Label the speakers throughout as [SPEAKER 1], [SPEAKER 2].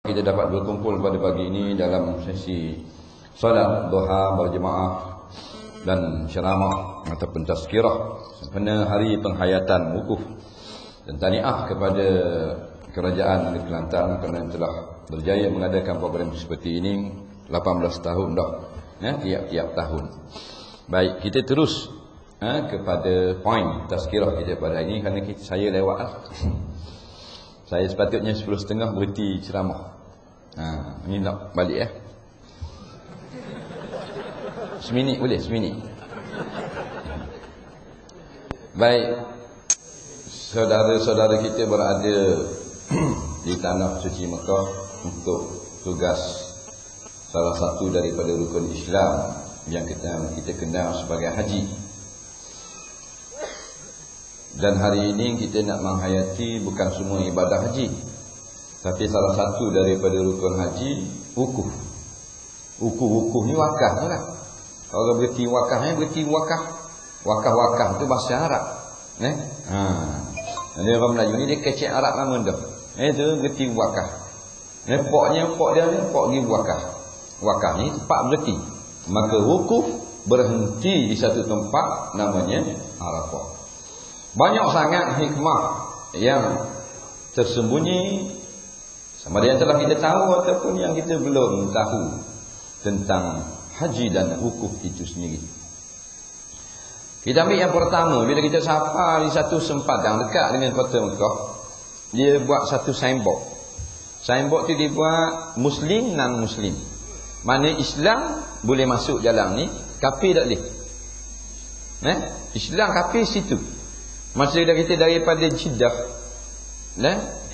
[SPEAKER 1] Kita dapat berkumpul pada pagi ini dalam sesi solat duha berjemaah dan ceramah ataupun tazkirah sempena hari penghayatan wukuf dan tahniah kepada kerajaan negeri Kelantan kerana telah berjaya mengadakan program seperti ini 18 tahun dah tiap-tiap tahun. Baik, kita terus kepada poin tazkirah kita pada hari ini kerana saya lewat saya sepatutnya 10.30 berhenti ceramah. Ini nak balik ya. Seminit boleh, seminit. Baik. Saudara-saudara kita berada di tanah suci Mekah untuk tugas salah satu daripada rukun Islam yang kita kenal sebagai haji. Dan hari ini kita nak menghayati bukan semua ibadah haji, tapi salah satu daripada rukun haji, wukuf. Wukuf ni wakaf lah. Kalau berarti wakafnya berarti wakaf. Wakaf tu bahasa Arab. Jadi orang Melayu ni dia kecek Arab nama dah. Itu berarti wakaf. Pok dia ni pok gi wakaf. Wakaf ni tempat berhenti. Maka wukuf berhenti di satu tempat namanya Arafah. Banyak sangat hikmah yang tersembunyi, sama ada yang telah kita tahu ataupun yang kita belum tahu tentang haji dan wukuf itu sendiri. Kita ambil yang pertama, bila kita safar di satu sempatan dekat dengan kota Mekah, dia buat satu signboard. Signboard tu dia buat Muslim non Muslim. Mana Islam boleh masuk jalan ni, kafir tak boleh. Islam kafir situ. Masa kita daripada Jeddah,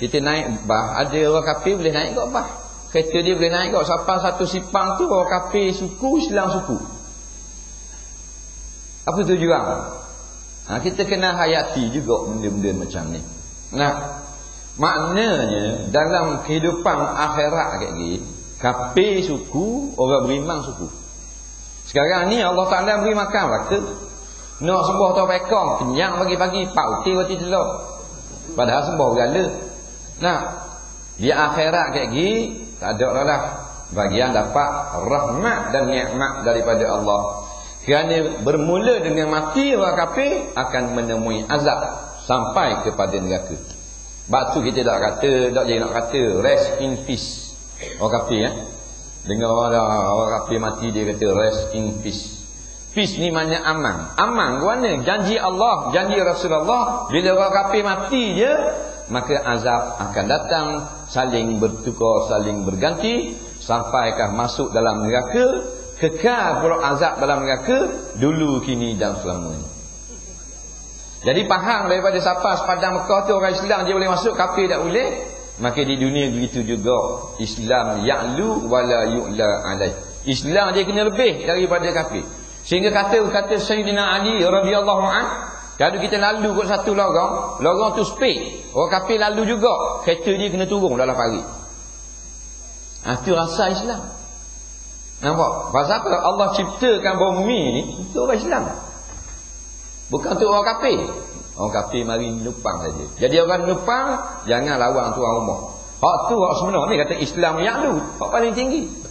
[SPEAKER 1] kita naik bah, ada orang kafir boleh naik kat bah. Kereta dia boleh naik kat sampai satu simpang tu orang kafir suku, Islam suku. Apa tujuan? Kita kena hayati juga benda-benda macam ni. Maknanya dalam kehidupan akhirat kayak gini, kafir suku, orang beriman suku. Sekarang ni Allah Taala beri makan rata. Nak sembah tau pekong, kenyang pagi-pagi, pauti roti telur. Padahal sembah gala. Di akhirat kayak gini, tak ada lah bagian dapat rahmat dan nikmat daripada Allah. Kerana bermula dengan mati orang kafir akan menemui azab sampai kepada neraka. Sebab tu kita tak jadi nak kata rest in peace. Orang kafir dengar orang kafir mati dia kata rest in peace. Peace ni maknanya aman. Aman ke mana? Janji Allah, janji Rasulullah, bila orang kafir mati je, maka azab akan datang, saling bertukar, saling berganti, sampaikah masuk dalam neraka, kekal pula azab dalam neraka, dulu, kini dan selamanya. Jadi faham daripada safar sepadang Mekah tu orang Islam dia boleh masuk, kafir tak boleh. Maka di dunia begitu juga. Islam ya'lu wala yu'la alaih. Islam dia kena lebih daripada kafir. Sehingga kata Sayyidina Ali radhiyallahu an, kalau kita lalu kot satu lorong tu speed, orang kafir lalu juga, kereta dia kena turun dalam parit. Itu rasa Islam. Nampak? Pasal apa? Allah ciptakan bumi ni untuk orang Islam, bukan untuk orang kafir. Orang kafir mari nupang saja. Jadi orang nupang jangan lawan tuan rumah. Hak tu hak sebenar ni kata Islam ya'lu, hak paling tinggi.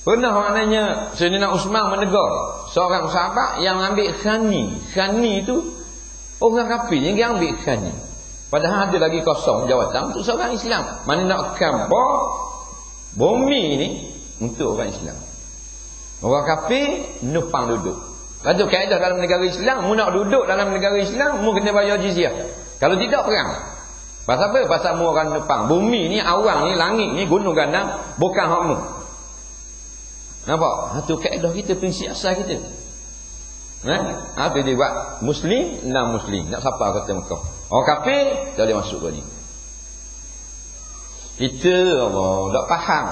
[SPEAKER 1] Pernah maknanya Sayyidina Uthman menegur seorang sahabat yang ambil khani. Khani itu orang kafir yang ambil khani. Padahal ada lagi kosong jawatan untuk seorang Islam. Mana nak khabar bumi ni untuk orang Islam. Orang kafir numpang duduk. Lalu kaedah dalam negara Islam, mu nak duduk dalam negara Islam, mu kena bayar jizyah. Kalau tidak perang. Pasal apa? Pasal mu orang numpang. Bumi ni, awang ni, langit ni, gunung gandang bukan hakmu. Nampak? Itu kaedah kita, prinsip asal kita. Apa dia buat? Muslim, non Muslim. Nak siapa kata Mekah? Orang kafir, tak boleh masuk ke ni. Kita tak faham.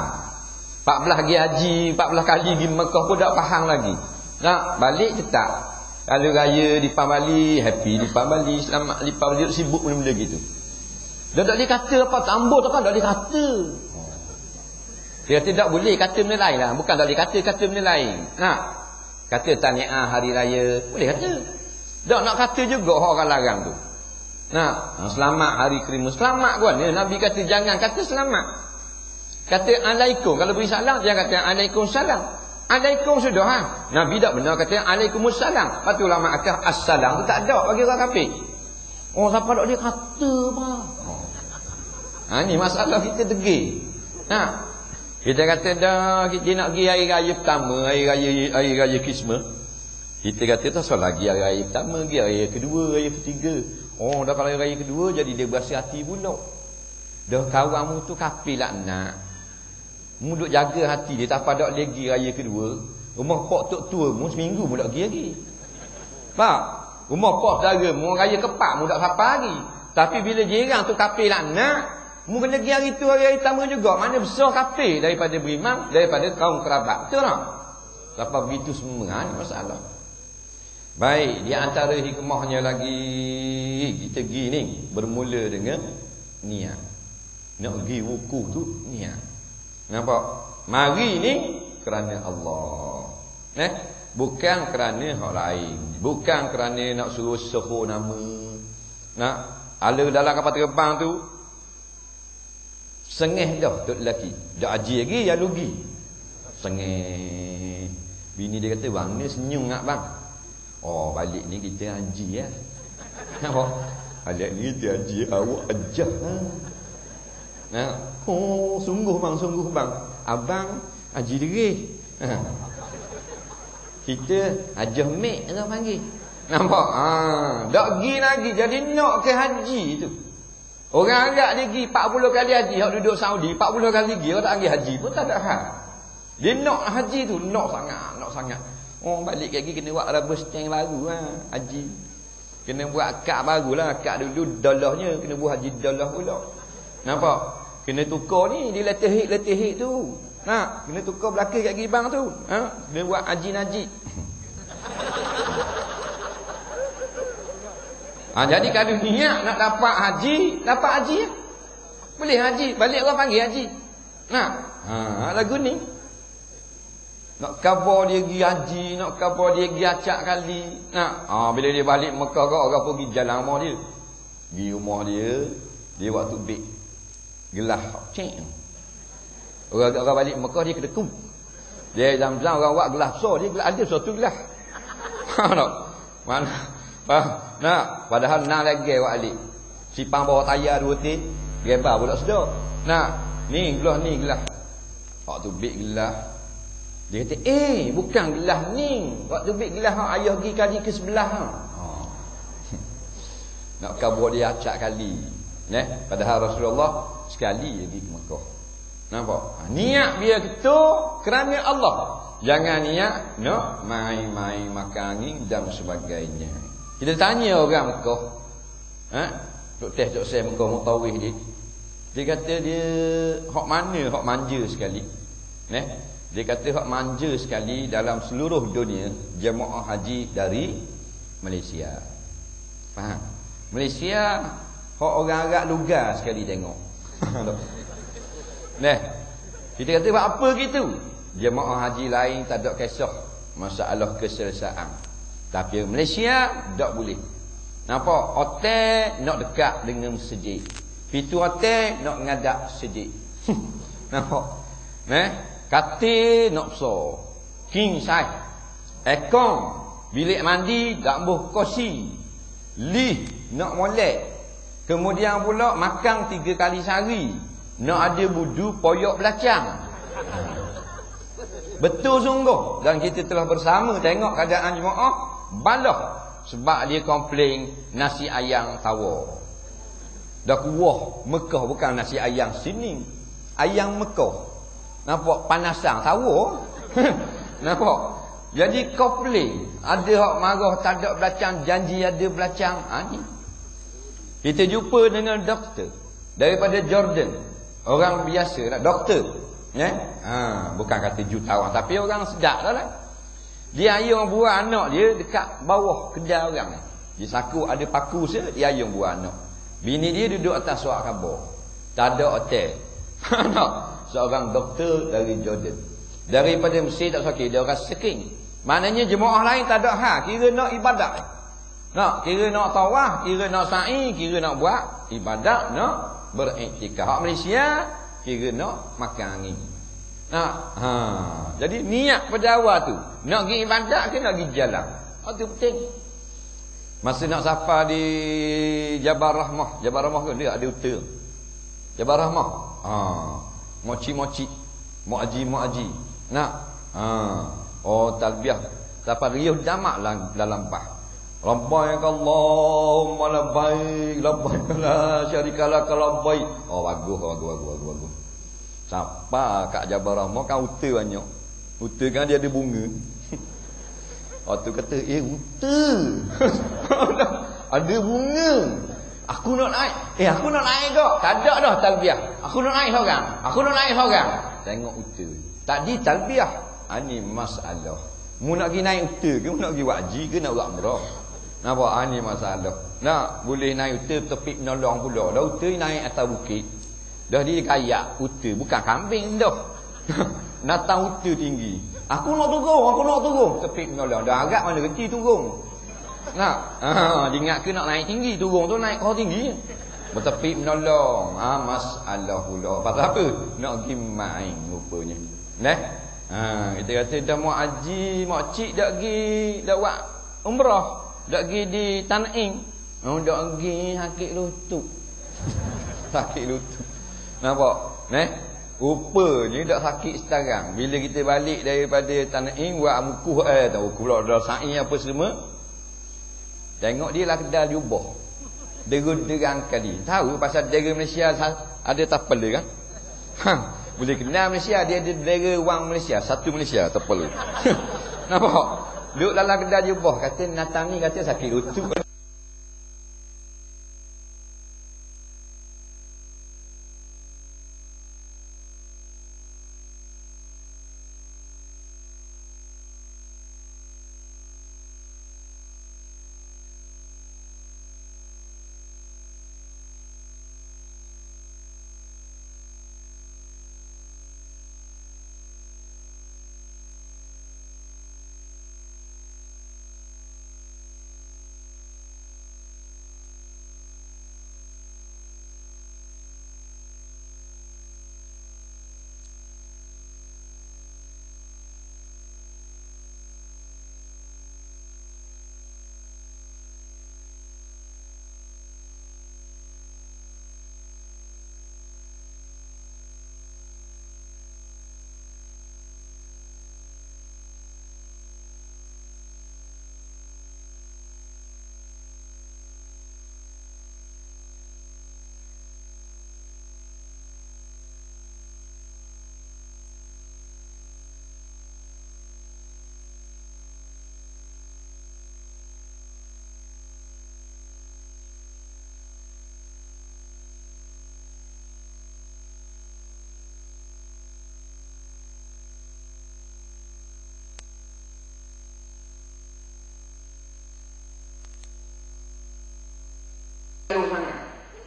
[SPEAKER 1] 14 pergi haji, 14 kali di Mekah pun tak faham lagi. Nak balik tetap. Kalau raya di Bali, happy di Bali, selamat di Bali, sibuk benda-benda gitu. Dah tak boleh kata apa, tambah tak kan, tak boleh kata. Dia tidak boleh kata benda lain lah. Bukan tak boleh kata benda lain. Kata tahniah hari raya, boleh kata. Tak nak kata juga orang larang tu. Selamat hari kelima. Selamat kan? Nabi kata jangan kata selamat. Kata alaikum. Kalau beri salam, dia kata alaikumussalam. Alaikum sudah ha. Nabi tak benar kata alaikumussalam. Lepas tu ulama akal assalam tu tak ada bagi orang kafir. Oh, siapa tak dia kata apa? Ni masalah kita degil. Kita kata dah kita nak pergi hari raya pertama, hari raya Christmas. Kita kata tak salah lagi hari raya pertama, pergi hari raya kedua, hari ketiga. Oh, dah kalau hari raya kedua jadi dia berasa hati pula. Dah kawanmu tu kafir laknat. Mu duk jaga hati dia tak pada lagi raya kedua. Rumah pak tok tua mu seminggu mu tak pergi lagi. Faham? Rumah pak saudara mu raya kepak mu tak apa lagi. Tapi bila jiran tu kafir laknat, mu kena pergi hari tu hari pertama juga. Mana besar kafir daripada beriman, daripada kaum kerabat. Betul tak? Sampai begitu semua ni masalah. Baik, di antara hikmahnya lagi kita pergi ni bermula dengan niat. Nak pergi wukuf tu niat. Nampak? Mari ni kerana Allah. Bukan kerana hak lain. Bukan kerana nak suruh soho nama. Nak ala dalam kapal terbang tu sengih dah tok lelaki. Dak haji lagi ya rugi. Sengih. Bini dia kata, "Bang, ni senyum ngak bang." Oh, balik ni kita haji ya. Nampak? Balik ni kita haji awak ajah. Oh, sungguh bang. Abang haji diri. Kita hajah mek tu panggil. Nampak? Tak pergi lagi. Jadi nak ke haji tu. Orang Arab dia pergi 40 kali haji. Hak duduk Saudi 40 kali pergi. Orang tak pergi haji pun tak ada hal. Dia nak haji tu. Nak sangat. Oh, balik lagi kena buat rubber stamp baru haji. Kena buat kad baru lah. Kad dulu dollarnya. Kena buat haji dollar pula. Nampak? Kena tukar ni di letih tu. Kena tukar belakang kat gibang tu. Kena buat haji-haji. Jadi kalau niat nak dapat haji ya. Boleh haji, balik orang panggil haji. Lagu ni. Nak cover dia pergi haji, nak cover dia pergi acak kali. Bila dia balik Mekah kau orang pergi jalan rumah dia. Pergi rumah dia waktu beg gelah cek. Orang balik Mekah dia kedekung. Dia Zam-Zam orang buat gelah besar, dia gelah ada satu gelah. Mana? Padahal nak lagi buat alik. Sipang bawah tayar 2 tin, gebar pula sedar. Ni gelah. Waktu beg gelah. Dia kata, bukan gelah ni. Waktu beg gelah ayah pergi kali ke sebelah. Nak kabur dia acak kali. Padahal Rasulullah sekali pergi ke Mekah. Nampak? Niat biar kita kerana Allah. Jangan niat nak main-main makan angin dan sebagainya. Kita tanya orang Mekah. Tok Teh Mekah mutawih dia. Dia kata dia hak mana hak manja sekali. Dia kata hak manja sekali dalam seluruh dunia jemaah haji dari Malaysia. Faham? Malaysia hak orang Arab lugar sekali tengok. Kita kata buat apa gitu? Jemaah haji lain tak ada kisah masalah keselesaan. Tapi Malaysia tak boleh. Nampak? Hotel nak dekat dengan masjid. Pintu hotel nak ngadap masjid. Nampak? Katil nak besar. King size. Aircon, bilik mandi tak boleh kursi. Lift nak molek. Kemudian pula makan 3 kali sehari. Nak ada budu poyok belacang. Betul sungguh. Dan kita telah bersama tengok keadaan jemaah balah. Sebab dia komplain nasi ayam tawar. Dah kuah Mekah bukan nasi ayam sini. Ayam Mekah. Nampak panasan tawar. Nampak? Jadi komplain. Ada hak marah tak ada belacang, janji ada belacang. Ni. Kita jumpa dengan doktor daripada Jordan. Orang biasa lah, doktor. Bukan kata jutawan, tapi orang sedap lah. Dia ayung buah anak dia dekat bawah kedai orang ni. Di saku ada paku saya, dia ayung buah anak. Bini dia duduk atas suak khabar. Tak ada hotel. Seorang doktor dari Jordan. Daripada Mesir tak sakit, dia orang seking. Maknanya jemaah lain tak ada hal, kira nak ibadat. Kira nak tawaf, kira nak sa'i, kira nak buat ibadat, nak beriktikaf. Hak Malaysia, kira nak makan angin. Jadi niat pada awal tu, nak pergi ibadat ke nak pergi jalan. Itu penting. Masa nak safar di Jabal Rahmah ke dia ada hotel. Jabal Rahmah. Moci-moci, muaji. Nak. Talbiyah. Safar riuh damak dalam bah. Labbaik Allahumma labbaik, labbaik la syarika lak labbaik. Bagus. Siapa kat Jabal Rahmah kan hotel banyak. Hotel kan dia ada bunga. Tu kata, hotel. Ada bunga. Aku nak naik. Aku nak naik kok. Tak ada dah talbiyah. Aku nak naik seorang. Tengok hotel. Tadi talbiyah. Ini masalah. Mu nak pergi naik hotel ke, mu nak pergi wajib ke nak buat umrah. Nampak? Ini masalah. Nak boleh naik hotel tepi penolong pula. Dah hotel naik atas bukit. Dah dia kayak hotel. Bukan kambing dah. Natang hotel tinggi. Aku nak turun. Tepi penolong. Dah agak mana kecil turun. Nak? Dia ingat ke nak naik tinggi. Turun tu naik kau tinggi. Bertepi menolong. Masalah pula. Pasal apa? Nak pergi main rupanya. Kita kata dah mau haji, mak cik dah pergi, dah buat umrah, dah pergi di Tan'im. Dah pergi sakit lutut. Nampak? Rupanya dah sakit sekarang. Bila kita balik daripada Tan'im, buat wukuf pula dah sa'i apa semua. Tengok dia lah kedal jubah. Derang kali. Tahu pasal dera Malaysia ada tapal dia kan? Boleh kenal Malaysia, dia ada dera wang Malaysia, satu Malaysia tapal. Nampak? Duduk dalam kedal jubah, kata Natang ni kata sakit lutut.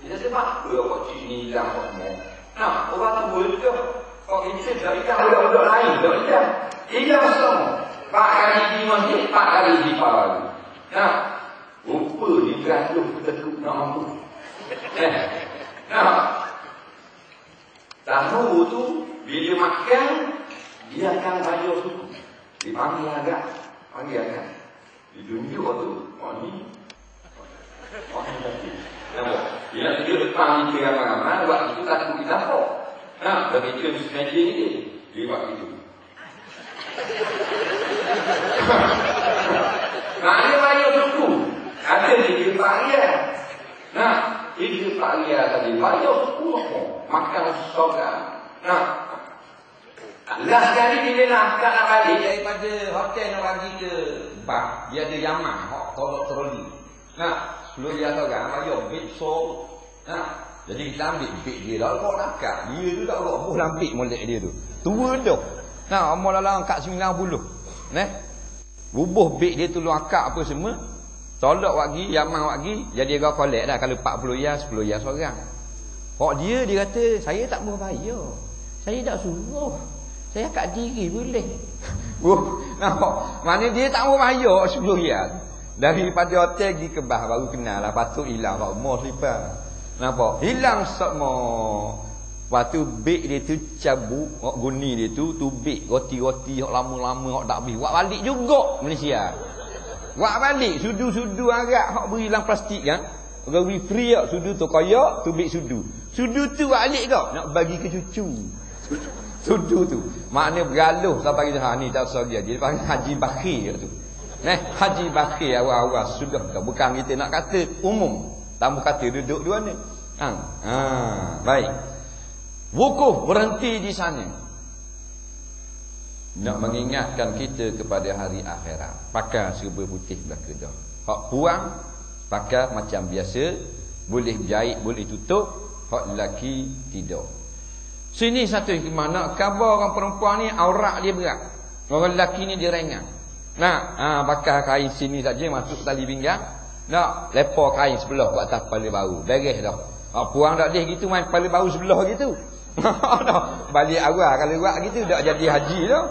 [SPEAKER 1] Dia sebab apa cik ni hilang semua. Nah, orang tu boleh ke? Kau ini dah hilang budak-budak lain dah hilang. Hilang semua. 4 kali di masjid, 4 kali di pahala. Nah, rupa dia gaduh ketekuk nak mampu. Tahu tu bila makan dia akan bayar suku. Dipanggil agak. Ditunjuk tu. Ni. Dia nak tunjuk depan kita ramai-ramai. Buat itu takut kita kok. Begitu meja ni dia buat itu. Dia bayar suku. Ada di Paria. Di Paria tadi bayar suku. Makan sorga. Last kali bila nak balik daripada hotel nak bagi ke bak. Dia ada Yaman. Tolak troli. 10 dia tahu kan, bayar beg so. Jadi kita ambil beg dia dah kau nakak. Dia tu tak kau buh lambik molek dia tu. Tua dah. Umur dalam angkat 90. Bubuh beg dia tu lu akak apa semua. Tolak wagi, Yaman wagi, jadi kau collect dah kalau 40 ya, 10 ya seorang. Kok dia kata, saya tak mau bayar. Saya tak suruh. Saya kat diri boleh. Nampak? Mana dia tak mau bayar 10 ya. Daripada hotel pergi ke bah baru kenal lah. Patut hilang kat rumah selipar. Nampak? Hilang semua. Lepas tu beg dia tu cabut, hok guni dia tu beg roti-roti hok lama-lama hok tak habis. Buat balik juga Malaysia. Buat balik sudu-sudu agak hok beri dalam plastik kan. Orang beri free tak sudu tu koyak, tu beg sudu. Sudu tu balik kau nak bagi ke cucu. Sudu tu. Maknanya bergaluh sampai kita ni tak usah dia. Dia panggil Haji Bakhir tu. Haji Bakhir awal-awal sudah kau. Bukan kita nak kata umum. Tamu kata duduk di mana. Baik. Wukuf berhenti di sana. Nak mengingatkan kita kepada hari akhirat. Pakai serba putih belaka dah. Hak puang pakai macam biasa, boleh jahit, boleh tutup. Hak lelaki tidak. Sini satu hikmah nak khabar orang perempuan ni aurat dia berat. Orang lelaki ni dia ringan. Nak pakai kain sini saja masuk tali pinggang. Nak lepas kain sebelah kat atas kepala baru. Beres dah. Hak puang tak dia gitu main kepala baru sebelah gitu. Balik awal kalau buat gitu dak jadi haji dah.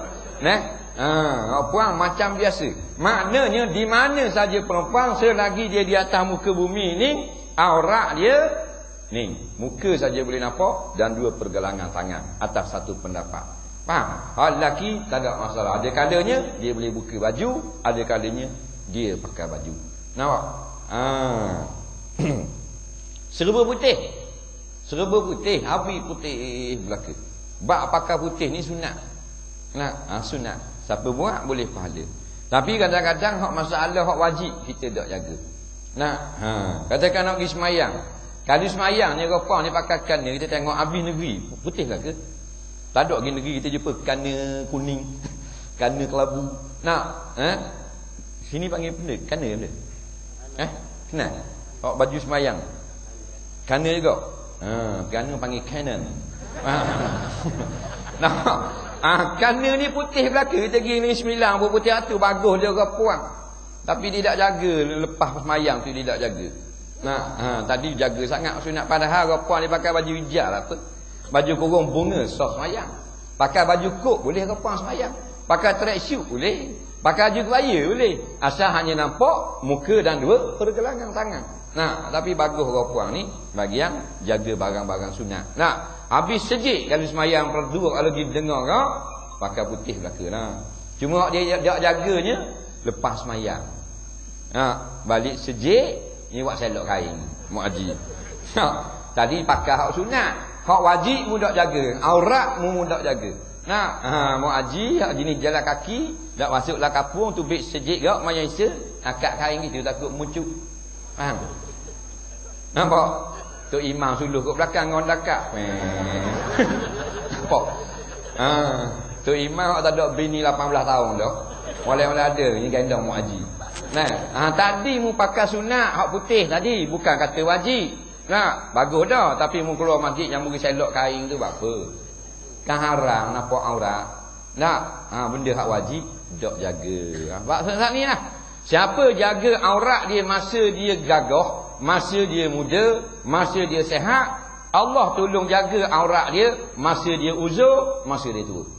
[SPEAKER 1] Puang macam biasa. Maknanya di mana saja perempuan selagi dia di atas muka bumi ni, aurat dia ni, muka saja boleh nampak dan dua pergelangan tangan atas satu pendapat. Faham? Hal lelaki tak ada masalah. Ada kalanya dia boleh buka baju, ada kalanya dia pakai baju. Nampak? Serba putih. Serba putih, habis putih belaka. Bak pakai putih ni sunat. Sunat. Siapa buat boleh pahala. Tapi kadang-kadang hak masalah hak wajib kita tak jaga. Katakan nak pergi semayang. Kalau semayang ni apa ni pakai kana, kita tengok habis negeri, putih lah ke? Tak ada pergi negeri kita jumpa kana kuning, kana kelabu. Sini panggil benda, kana benda. Kenal? Hak baju semayang. Kana juga. Kana panggil canon. Kana ni putih belaka. Kita pergi ni 9 putih tu bagus dia orang puang. Tapi dia tak jaga lepas semayang tu dia tak jaga. Tadi jaga sangat sunat padahal orang puang dia pakai baju hijau lah apa. Baju kurung bunga sah semayang. Pakai baju kok boleh orang puang semayang. Pakai track suit boleh. Pakai baju kebaya boleh. Asal hanya nampak muka dan dua pergelangan tangan. Tapi bagus orang puang ni bagian jaga barang-barang sunat. Habis sejik kalau semayang perdu kalau dia dengar kau pakai putih belaka lah. Cuma dia jaganya lepas semayang. Balik sejik ni buat selok kain mak haji. Tadi pakai hak sunat, hak wajib mu dak jaga, aurat mu dak jaga. Mak haji hak jenis jalan kaki dak masuklah kampung tu beg sejik gak mayan isa akak kain gitu takut muncul. Faham? Nampak? Tok imam suluh kat belakang orang dekat. Nampak? Tok imam tak ada bini 18 tahun dah. Oleh-oleh ada ni gendong mak haji. Tadi mu pakai sunat hak putih tadi bukan kata wajib. Bagus dah tapi mu keluar masjid yang bagi selok kain tu buat apa? Kan haram nampak aurat. Benda hak wajib dak jaga. Maksud ni lah. Siapa jaga aurat dia masa dia gagah, masa dia muda, masa dia sehat, Allah tolong jaga aurat dia masa dia uzur, masa dia tua.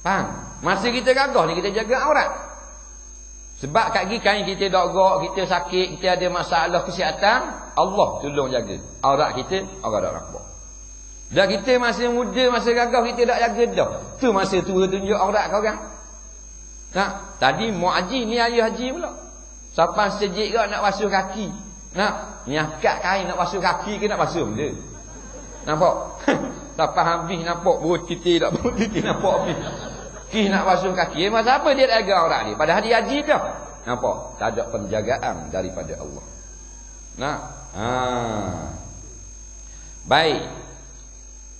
[SPEAKER 1] Faham? Masa kita gagah ni kita jaga aurat. Sebab kat gigi kain kita dogok, kita sakit, kita ada masalah kesihatan, Allah tolong jaga aurat kita, orang tak nampak. Dan kita masa muda, masa gagah kita tak jaga dah. Tu masa tua tunjuk aurat kau kan. Tadi mak haji ni ayah haji pula. Sampai sejik ke nak basuh kaki. Ni akak kain nak basuh kaki ke nak basuh benda. Nampak? Sampai habis nampak perut titik tak perut titik nampak habis. Kih nak basuh kaki. Masa apa dia jaga aurat dia? Padahal dia haji dah. Nampak? Tak ada penjagaan daripada Allah. Baik.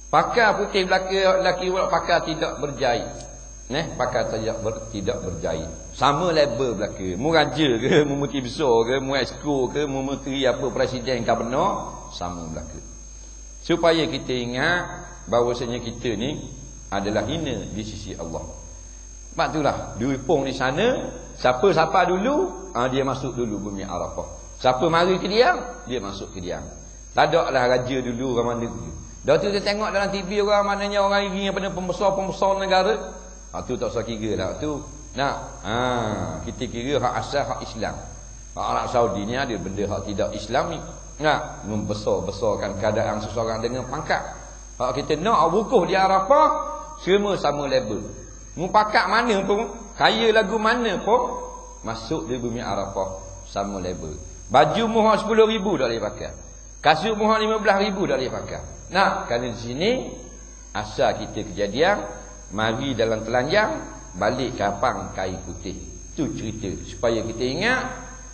[SPEAKER 1] Pakai putih belaka lelaki pula pakai tidak berjahit. Pakai tidak berjahit. Sama label belaka. Mu raja ke, mu menteri besar ke, mu exco ke, mu menteri apa presiden governor, sama belaka. Supaya kita ingat bahawasanya kita ni adalah hina di sisi Allah. Sebab itulah diupung di sana, siapa dulu, dia masuk dulu bumi Arafah. Siapa mari ke dia, dia masuk ke dia. Tak ada lah raja dulu orang mana dulu. Dah tu kita tengok dalam TV orang mananya orang iri yang pada pembesar-pembesar negara. Tu tak usah kira lah tu. Kita kira hak asal hak Islam. Hak Arab Saudi ni ada benda hak tidak Islam ni. Membesar-besarkan keadaan seseorang dengan pangkat. Hak kita nak wukuf di Arafah, semua sama level. Mupakat mana pun, kaya lagu mana pun, masuk di bumi Arafah sama level. Baju muhak 10,000 tak boleh pakai. Kasut muhak 15,000 tak boleh pakai. Nah, kerana di sini asal kita kejadian, mari dalam telanjang, balik kapang kain putih. Tu cerita supaya kita ingat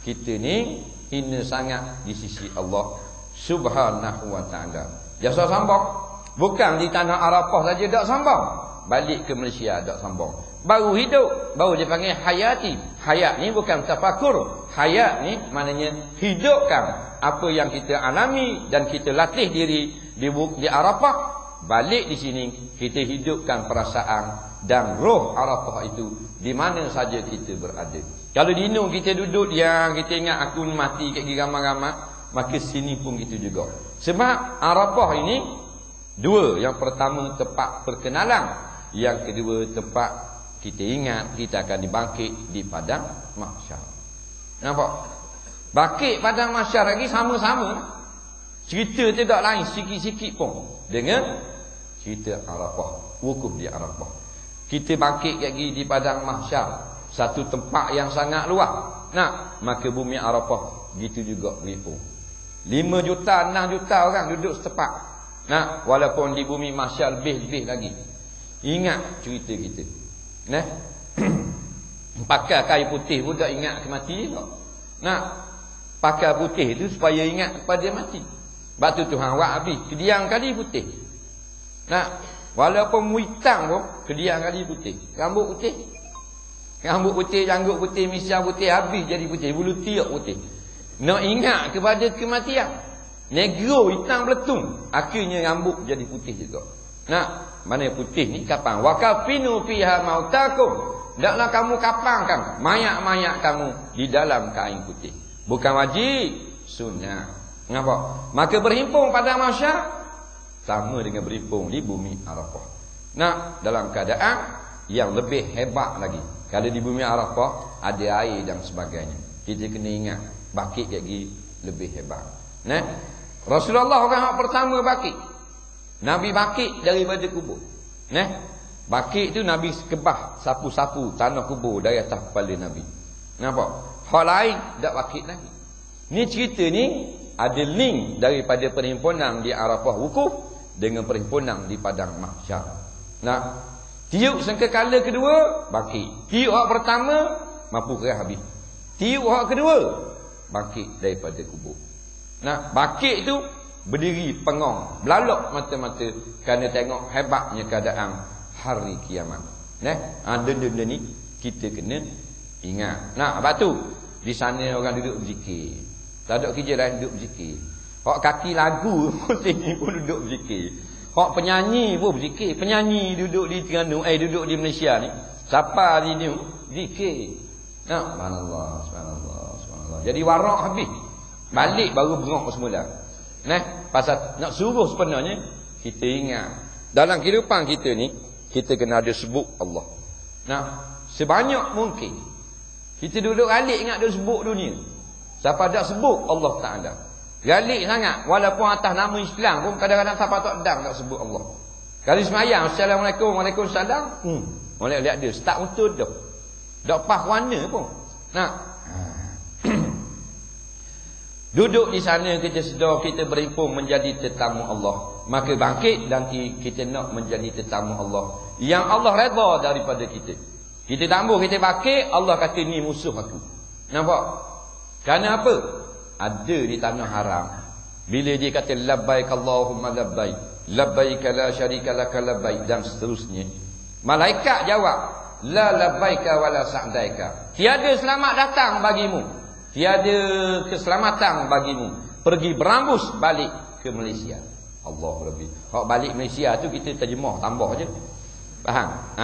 [SPEAKER 1] kita ni hina sangat di sisi Allah Subhanahu wa taala. Jasa sambung. Bukan di tanah Arafah saja dak sambung. Balik ke Malaysia dak sambung. Baru hidup, baru dia panggil hayati. Hayat ni bukan tafakur. Hayat ni maknanya hidupkan apa yang kita alami dan kita latih diri di Arafah. Balik di sini kita hidupkan perasaan dan roh Arafah itu di mana saja kita berada. Kalau di Inung kita duduk yang kita ingat aku mati kat ramai-ramai, maka sini pun itu juga. Sebab Arafah ini dua, yang pertama tempat perkenalan, yang kedua tempat kita ingat kita akan dibangkit di padang mahsyar. Nampak? Bangkit padang mahsyar lagi sama-sama. Cerita tidak lain sikit-sikit pun dengan cerita Arafah, wukuf di Arafah. Kita bangkit lagi di padang mahsyar, satu tempat yang sangat luas. Nah, maka bumi Arafah gitu juga berlimpah. 5 juta, 6 juta orang duduk setempat. Nah, walaupun di bumi mahsyar lebih lagi. Ingat cerita kita. Nah. Pakai kain putih pun tak ingat kematian tak. Nah, pakai putih itu supaya ingat kepada mati. Batu Tuhan wak habis kediang kali putih. Nah, walaupun muitang pun kediang kali putih. Rambut putih. Rambut putih, janggut putih, misah putih, habis jadi putih, bulu tiak putih. Nak ingat kepada kematian. Negro hitam beletung, akhirnya rambut jadi putih juga. Nah, mana putih ni kapan? Wa kafinu fiha mautakum. Hendaklah kamu kapangkan mayat-mayat kamu di dalam kain putih. Bukan wajib, sunnah. Nampak? Maka berhimpun pada mahsyar sama dengan berhimpun di bumi Arafah. Nah, dalam keadaan yang lebih hebat lagi. Kalau di bumi Arafah ada air dan sebagainya. Kita kena ingat bangkit lagi lebih hebat. Nah, Rasulullah orang yang pertama bangkit. Nabi bangkit daripada kubur. Nah, bangkit tu Nabi kebah sapu-sapu tanah kubur dari atas kepala Nabi. Nampak? Hal lain tak bangkit lagi. Ni cerita ni ada link daripada perhimpunan di Arafah wukuf dengan perhimpunan di padang mahsyar. Nah, tiup sangkakala kedua bangkit. Tiup hak pertama mampu kerah habis. Tiup hak kedua bangkit daripada kubur. Nah, bangkit itu berdiri pengong, belalok mata-mata kerana tengok hebatnya keadaan hari kiamat. Nah, benda-benda ni kita kena ingat. Nah, sebab tu di sana orang duduk berzikir. Tak ada kerja lain duduk berzikir. Hak kaki lagu pun sini pun duduk berzikir. Hak penyanyi pun berzikir. Penyanyi duduk di Terengganu, duduk di Malaysia ni. Siapa di ni zikir. Nah, subhanallah, subhanallah, subhanallah. Jadi warak habis. Balik baru berok semula. Nah, pasal nak suruh sebenarnya kita ingat dalam kehidupan kita ni kita kena ada sebut Allah. Nah, sebanyak mungkin kita duduk alik ingat dia sebut dunia. Siapa tak sebut Allah Taala. Galik sangat walaupun atas nama Islam pun kadang-kadang siapa tak sedang tak sebut Allah. Kali semayang assalamualaikum waalaikumsalam, boleh lihat dia start untuk dah. Tak pas warna pun. Nah, duduk di sana kita sedar kita berhimpun menjadi tetamu Allah. Maka bangkit dan kita nak menjadi tetamu Allah yang Allah redha daripada kita. Kita tambah kita bangkit, Allah kata ni musuh aku. Nampak? Kerana apa? Ada di tanah haram. Bila dia kata labbaik Allahumma labbaik, labbaik la syarika laka labbaik dan seterusnya. Malaikat jawab, la labbaika wala sa'daika. Tiada selamat datang bagimu. Tiada keselamatan bagimu. Pergi berambus balik ke Malaysia. Allah Rabbi. Hak balik Malaysia tu kita terjemah tambah je. Faham?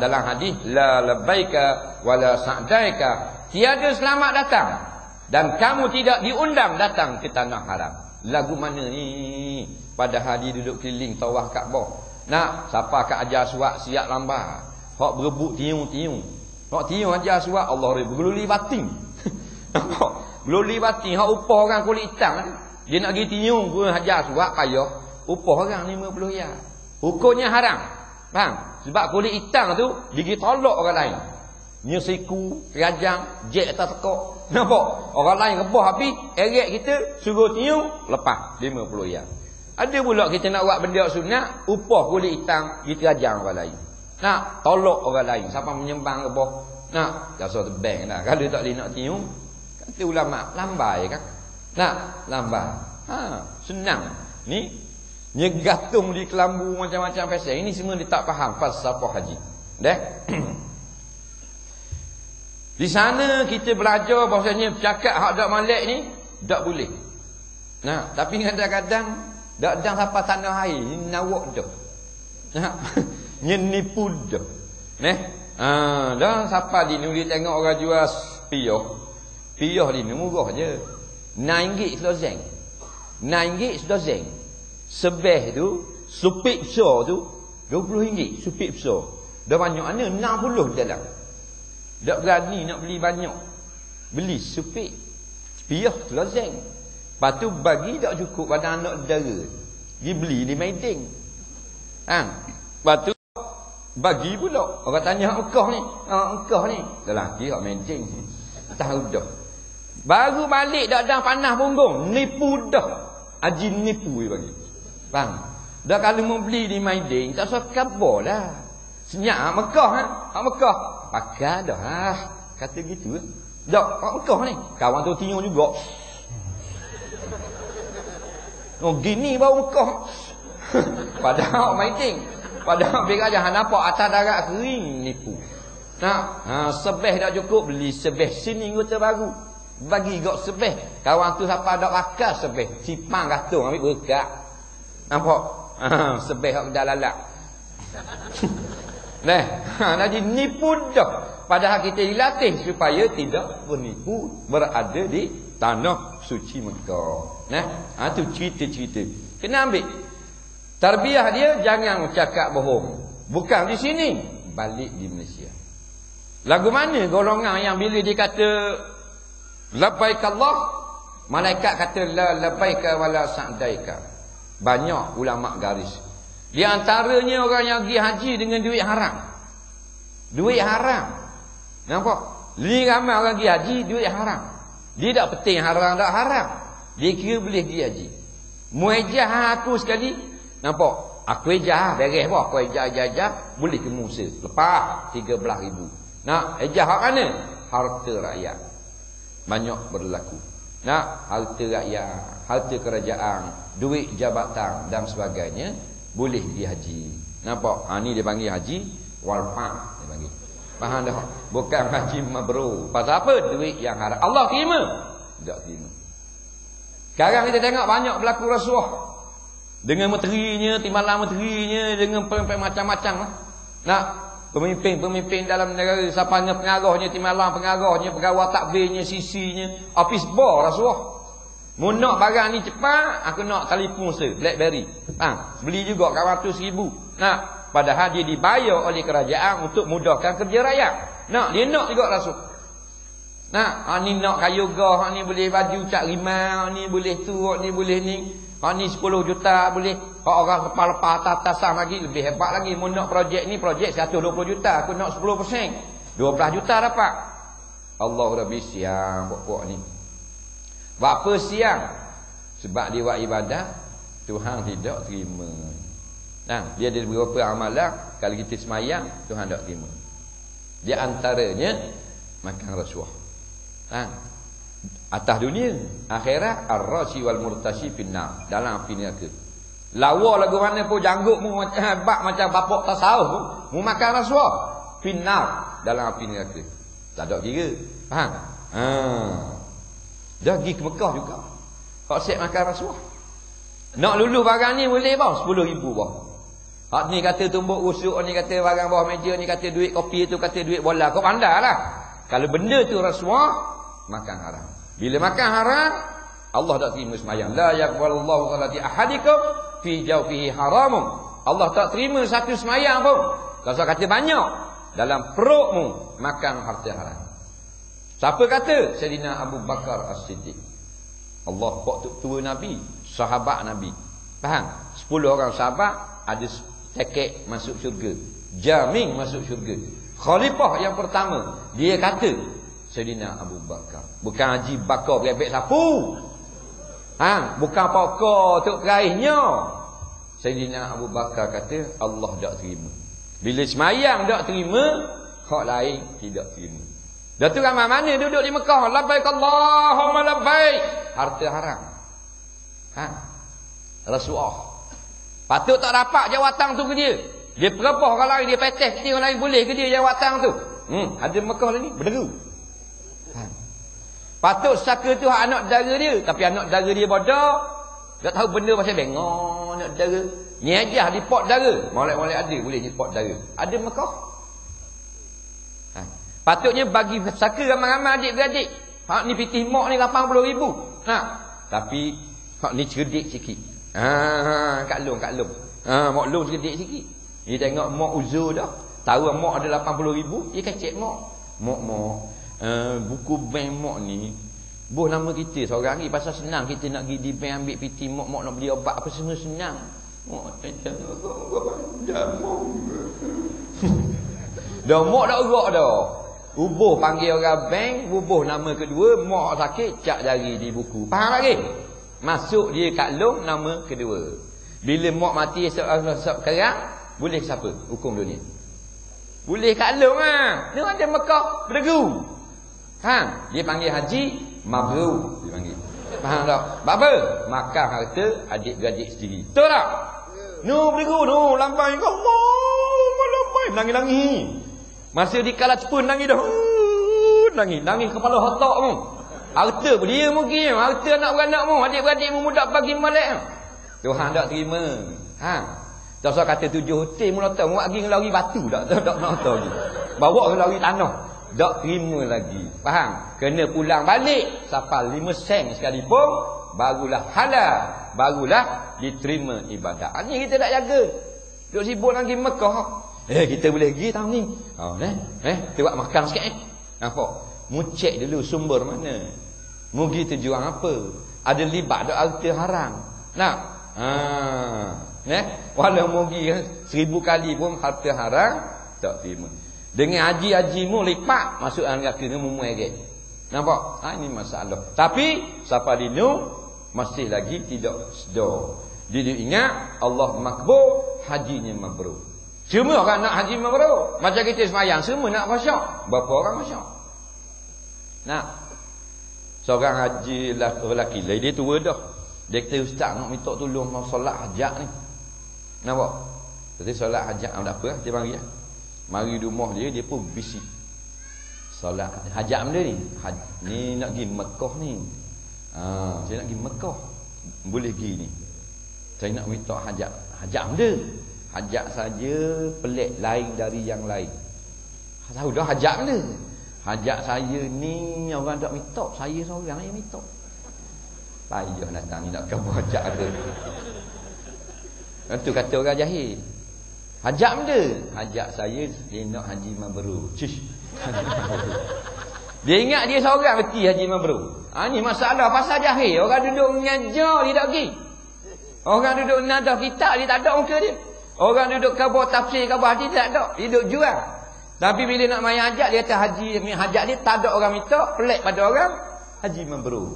[SPEAKER 1] Dalam hadis la labbaika wala sa'daika. Tiada selamat datang dan kamu tidak diundang datang ke tanah haram. Lagu mana ni? Padahal dia duduk keliling tawaf Kaabah. Nak siapa kat ajar surat siap lambat. Hak berebut tiung-tiung. Hak tiung ajar surat Allah Rabbi bergeluli batin. Nampak? Geluli batin hak upah orang kulit hitam. Dia nak pergi tiung pun hajar surat payah. upah orang 50 riyal. Hukumnya haram. Faham? Sebab kulit hitam tu gigi tolak orang lain. Nya siku, rajang, jet atas tekok. Nampak? Orang lain rebah habis, eret kita, suruh tiup, lepas 50 riyal. Ada pula kita nak buat benda sunat, upah kulit hitam, kita rajang orang lain. Nak tolak orang lain, siapa menyembang rebah. Nak, rasa tebang dah. Kalau tak boleh nak tiup, kata ulama, lambai kan? Nak, lambai. Senang. Ni, nyegatung di kelambu macam-macam pasal. Ini semua dia tak faham falsafah haji. Dah? Di sana kita belajar bahasanya cakap hak dak malik ni tak boleh. Nah, tapi kadang-kadang dak dang sampai tanah air ni nawak dah. Nah, nipu dah. Neh. Dah siapa di ni tengok orang jual piyah. Piyah ni murah je. RM9 selozeng. RM9 selozeng. Sebeh tu, supik besar tu RM20 supik besar. Dah banyak mana? 60 dalam. Tak berani nak beli banyak. Beli supik. Piyah selozeng. Lepas tu bagi tak cukup pada anak dara. Dia beli di Meiding. Lepas tu bagi pula. Orang tanya Mekah ni. Mekah ni. Dah lagi kat Meiding. Tahu dah. Baru balik dah ada panah punggung. Nipu dah. Haji nipu dia bagi. Faham? Dah kalau mau beli di Meiding tak usah khabar lah. Senyap Mekah Mekah. Pakai dah kata gitu. Dak Mekah ni. Kawan tu tiup juga. Oh gini baru Mekah. Padahal Meiding. Padahal bila aja nampak atas darat kering nipu. Nah, sebeh dak cukup beli sebeh sini kota baru. Bagi gok sebeh. Kawan tu siapa dak pakai sebeh. Cipang gantung ambil berkat. Nampak? Sebeh hak dah lalak. Jadi nipu dah. Padahal kita dilatih supaya tidak bernipu berada di tanah suci Mekah. Tu cerita-cerita. Kena ambil. Tarbiyah dia jangan cakap bohong. Bukan di sini, balik di Malaysia. Lagu mana golongan yang bila dia kata labbaik Allah, malaikat kata la labbaika wala sa'daika. Banyak ulama garis. Di antaranya orang yang pergi haji dengan duit haram. Duit haram. Nampak? Li ramai orang pergi haji duit haram. Dia tak penting haram tak haram. Dia kira boleh pergi haji. Muajah aku sekali. Nampak? Aku ejah beres apa? Aku ejah boleh ke Musa. Lepas 13,000. Nak ejah hak mana? Harta rakyat. Banyak berlaku. Nak harta rakyat, harta kerajaan, duit jabatan dan sebagainya. Boleh pergi haji. Nampak? Ni dia panggil haji walfa dia panggil. Faham dah? Bukan haji mabrur. Pasal apa? Duit yang haram. Allah terima? Tak terima. Sekarang kita tengok banyak berlaku rasuah. Dengan menterinya, timbalan menterinya, dengan pemimpin macam-macam. Nak pemimpin dalam negara, siapa pengarahnya, timbalan pengarahnya, pegawai takbirnya, sisinya, office bar rasuah. Mu nak barang ni cepat, aku nak telefon BlackBerry. Beli juga kat RM100,000. Nak, padahal dia dibayar oleh kerajaan untuk mudahkan kerja rakyat. Nak, dia nak juga rasuah. Nak, ni nak kayu gah, ni boleh baju cak rimau, ni boleh tu, ni boleh ni. Ni 10 juta boleh. Kalau orang lepas-lepas atas-atasan lagi, lebih hebat lagi. Mu nak projek ni, projek 120 juta. Aku nak 10%. 12 juta dapat. Allah Rabbi siang pokok ni. Buat apa siang? Sebab dia buat ibadah, Tuhan tidak terima. Dia ada beberapa amalan, kalau kita semayang, Tuhan tak terima. Di antaranya makan rasuah. Atas dunia, akhirat ar-rashi wal murtashi finnar, dalam api neraka. Lawa lagu mana pun janggut mu bak macam bapak tasawuf pun, mu makan rasuah finnar, dalam api neraka. Tak ada kira. Faham? Dah pergi ke Mekah juga. Hak siap makan rasuah. Nak lulu barang ni boleh bang, 10,000 bang. Hak ni kata tumbuk rusuk, ni kata barang bawah meja, ni kata duit kopi, tu kata duit bola. Kau pandailah. Kalau benda tu rasuah, makan haram. Bila makan haram, Allah tak terima sembahyang. La yaqbalullahu salati ahadikum fi jawfihi haramun. Allah tak terima satu sembahyang pun. Kalau kata banyak, dalam perutmu makan harta haram. Siapa kata? Sayyidina Abu Bakar As-Siddiq. Allah tua Nabi, sahabat Nabi. Faham? 10 orang sahabat ada tiket masuk syurga. Jamin masuk syurga. Khalifah yang pertama, dia kata Sayyidina Abu Bakar. Bukan Haji Bakar berebek sapu. Bukan pokok tok keraihnya. Sayyidina Abu Bakar kata Allah tak terima. Bila semayang tak terima, hak lain tidak terima. Dah tu ramai mana duduk di Mekah, labbaik Allahumma labbaik, harta haram. Rasuah. Patut tak dapat jawatan tu ke dia. Dia perapah orang lain, dia peteh dia orang lain, boleh ke dia jawatan tu? Ada Mekah lagi berderu. Patut saka tu anak dara dia, tapi anak dara dia bodoh. Tak tahu benda pasal bengong anak dara. Nyajah di pot dara. Molek-molek ada boleh di pot dara. Ada Mekah. Patutnya bagi saka ramai-ramai adik-beradik. Hak ni pitih mak ni 80,000. Tapi hak ni cerdik sikit. Kak Long. Mak Long cerdik sikit. Dia tengok mak uzur dah. Tahu mak ada 80,000, dia kecek mak. Mak, buku bank mak ni boh nama kita seorang ni pasal senang kita nak pergi di bank ambil PT mak nak beli obat apa semua senang. Mak tanya dah mak dah gerak dah. Ubuh panggil orang bank, ubuh nama kedua, mak sakit cak jari di buku. Faham lagi? Masuk dia kat long nama kedua. Bila mak mati esok kerang, boleh siapa? Hukum dunia. Boleh kat long Ni ada Mekah berderu. Dia panggil Haji Mabrur, dia panggil. Faham tak? Apa? Makan harta adik-beradik sendiri. Betul tak? Berderu, lambai Allah, lambai, nangis-nangis. Masa di kala cepun nangis dah. Nangis kepala otak mu. Harta pun dia mungkin. Harta anak-beranak mu, adik-beradik mu mudak bagi balik. Tuhan tak terima. Tak usah kata 7 hotel mu letak, mu pergi ngelari batu tak nak tahu lagi. Bawa ngelari tanah. Tak terima lagi. Faham? Kena pulang balik sampai 5 sen sekalipun barulah halal, barulah diterima ibadat. Ini kita tak jaga. Duk sibuk lagi Mekah. Kita boleh pergi tahun ni. Kita buat makan sikit Nampak? Mu cek dulu sumber mana. Mu pergi tujuan apa? Ada libat tak harta haram. Nak? Walau mu pergi 1000 kali pun harta haram tak terima. Dengan haji-haji mu lipat masuk neraka ni mu meret. Nampak? Ini masalah. Tapi siapa dinu masih lagi tidak sedar. Dia ingat Allah makbul, hajinya mabrur. Semua orang nak haji mabrur. Macam kita semayang, semua nak khusyuk. Berapa orang khusyuk? Nak. Seorang haji lelaki, dia tua dah. Dia kata, ustaz nak minta tolong mau solat hajat ni. Nampak? Jadi solat hajat, tak apa, dia panggil. Mari rumah dia pun bisik. Solat hajat benda ni. Ni nak pergi Mekah ni. Saya nak pergi Mekah. Boleh pergi ni. Saya nak minta hajat. Hajat benda. Hajat saja pelik lain dari yang lain. Tahu dah hajat benda. Hajat saya ni orang tak minta, saya seorang yang minta. Payah datang ni nak kamu hajat ada. Itu kata orang jahil. Hajat benda. Hajat saya dia nak haji mabrur. Cish. Dia ingat dia seorang reti haji mabrur. Ni masalah pasal jahil. Orang duduk mengajar dia tak pergi. Orang duduk nadah kitab dia tak ada muka dia. Orang duduk khabar tafsir, khabar hadis tak ada. Dia duduk jual. Tapi bila nak main hajat, dia kata haji hajat dia tak ada orang minta, pelik pada orang haji mabrur.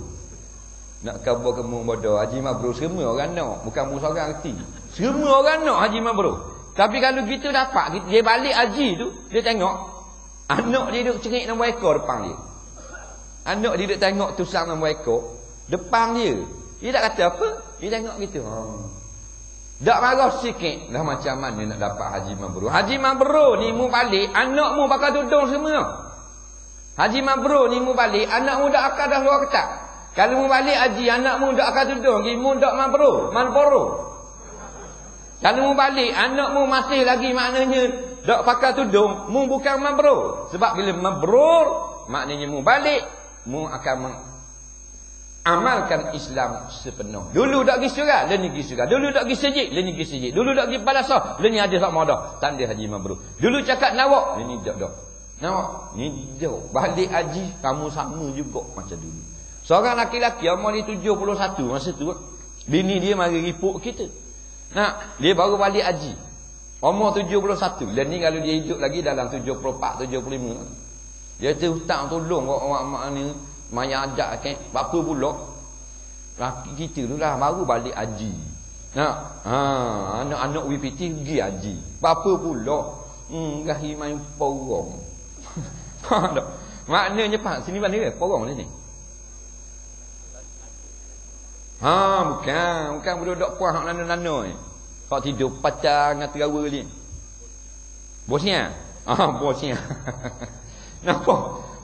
[SPEAKER 1] Nak khabar kamu bodoh, haji mabrur semua orang nak, bukan mu seorang reti. Semua orang nak haji mabrur. Tapi kalau kita dapat, dia balik haji tu, dia tengok anak dia duduk cerik nombor ekor depan dia. Anak dia duduk tengok tusang nombor ekor depan dia. Dia tak kata apa, dia tengok gitu. Tak marah sikit. Dah macam mana nak dapat haji mabrur. Haji mabrur ni mu balik, anak mu bakal tudung semua. Haji mabrur ni mu balik, anak mu dak akan dah luar ketak. Kalau mu balik haji, anak mu dak akan tudung, mu dak mabrur, malboro. Kalau mu balik, anak mu masih lagi maknanya dak pakai tudung, mu bukan mabrur. Sebab bila mabrur, maknanya mu balik, mu akan amalkan Islam sepenuh. Dulu tak pergi syurga, lepas ni pergi syurga. Dulu tak pergi sejid, lepas ni pergi sejid. Dulu tak pergi balasah, lepas ni ada sama dah. Tanda haji mabrur. Dulu cakap nawak, lepas ni dak. Nawak, ni jauh. Balik haji, kamu sama juga macam dulu. Seorang laki-laki, umur dia 71 masa tu. Bini dia mari ripuk kita. Nah, dia baru balik haji. Umur 71. Dan ni kalau dia hidup lagi dalam 74, 75. Dia tu hutang tolong orang mak ni maya ajak ke. Apa pula? Laki kita tu lah baru balik haji. Nah, anak-anak WPT pergi haji. Apa pula? Gahi main porong. Faham tak? Maknanya faham sini mana ke? Porong ni. Bukan budak puan hak nano-nano ni. Hak tidur pacar dengan terawa ni. Bosnya. Bosnya. Nampak?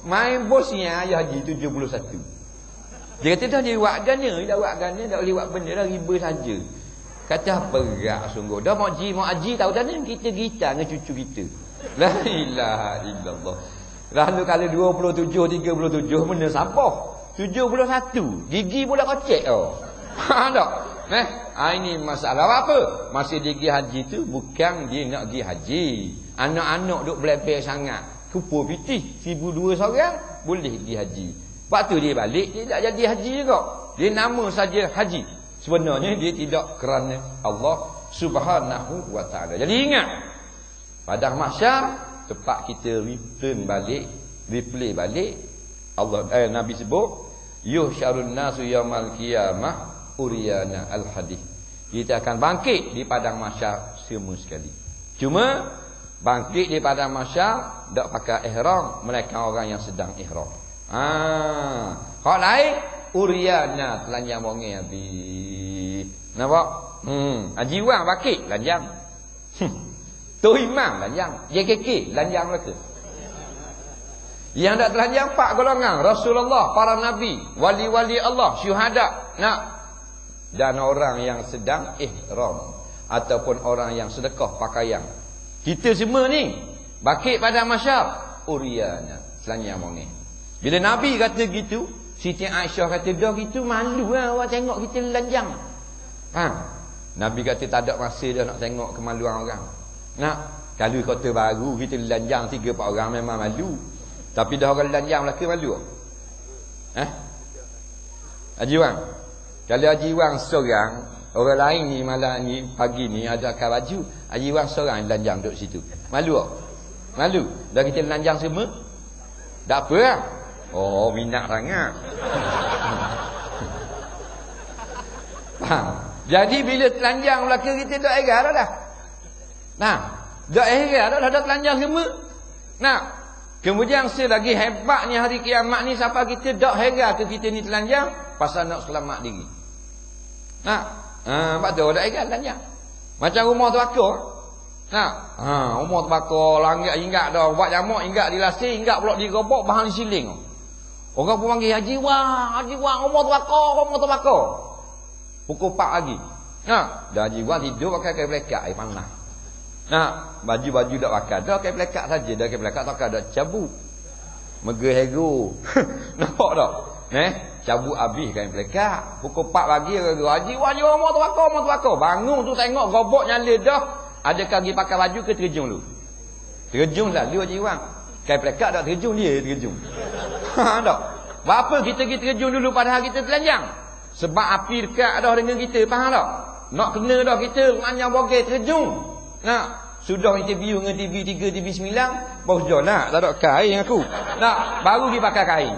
[SPEAKER 1] Main bosnya ayah haji 71. Dia kata dah dia buat gana, dah boleh buat benda dah riba saja. Kata perak sungguh. Dah mau haji tahu dah ni kita gitar dengan cucu kita. La ilaha illallah. Lalu kalau 27, 37 mana sabah? 71. Gigi pula kocek Faham tak? Ini masalah apa? Masa dia pergi haji tu bukan dia nak pergi haji. Anak-anak duk belebek sangat. Kupu pitih 1,200 seorang boleh pergi haji. Waktu dia balik dia tak jadi haji juga. Dia nama saja haji. Sebenarnya dia tidak kerana Allah Subhanahu wa taala. Jadi ingat, pada mahsyar tempat kita return balik, replay balik, Nabi sebut yuhsyarun nasu yaumal qiyamah uriyana al-hadith. Kita akan bangkit di padang mahsyar semua sekali. Cuma bangkit di padang mahsyar tak pakai ihram, mereka orang yang sedang ihram. Hak lain uriyana telanjang bonge habis. Nampak? Haji Wan bangkit telanjang. Tu imam telanjang, JKK telanjang mereka. Yang tak telanjang 4 golongan, Rasulullah, para nabi, wali-wali Allah, syuhada, dan orang yang sedang ihram ataupun orang yang sedekah pakaian. Kita semua ni bangkit pada mahsyar uriyana telanjang bonge. Bila Nabi kata gitu, Siti Aisyah kata dah gitu malu lah orang tengok kita telanjang. Nabi kata tak ada masa dah nak tengok kemaluan orang. Kalau kota baru kita telanjang 3-4 orang memang malu. Tapi dah orang telanjang belaka malu. Haji Wan. Kalau Haji Wan seorang, orang lain ni malam ni pagi ni ada akal baju, Haji Wan seorang telanjang duduk situ. Malu tak? Malu. Dah kita telanjang semua. Tak apa lah. Minat sangat. Faham? Jadi bila telanjang belaka kita dah heran dah. Dah heran dah telanjang semua. Kemudian selagi hebatnya hari kiamat ni siapa kita dak heran ke kita ni telanjang pasal nak selamat diri. Sebab tu dak heran telanjang. Macam rumah terbakar. Rumah terbakar langit ingat dah buat jamak ingat dilasih ingat pula digobok bahan siling. Orang pun panggil Haji Wan, rumah terbakar. Pukul 4 lagi. Dah Haji Wan tidur pakai kain pelekat air panas. Baju-baju tak pakai. Dah kain pelekat saja, dah kain pelekat tak ada cabut. Megah hero. Nampak tak? Cabut habis kain pelekat. Pukul 4 pagi Haji Wan rumah terbakar. Bangun tu tengok gobok nyala dah. Adakah pergi pakai baju ke terjun dulu? Terjun lalu Haji Wan. Kain pelekat tak terjun, dia terjun. Tak? Apa kita pergi terjun dulu padahal kita telanjang? Sebab api dekat dah dengan kita, faham tak? Nak kena dah kita telanjang bogey terjun. Sudah interview dengan TV 3, TV 9, bos John tak ada kain aku. Baru dia pakai kain.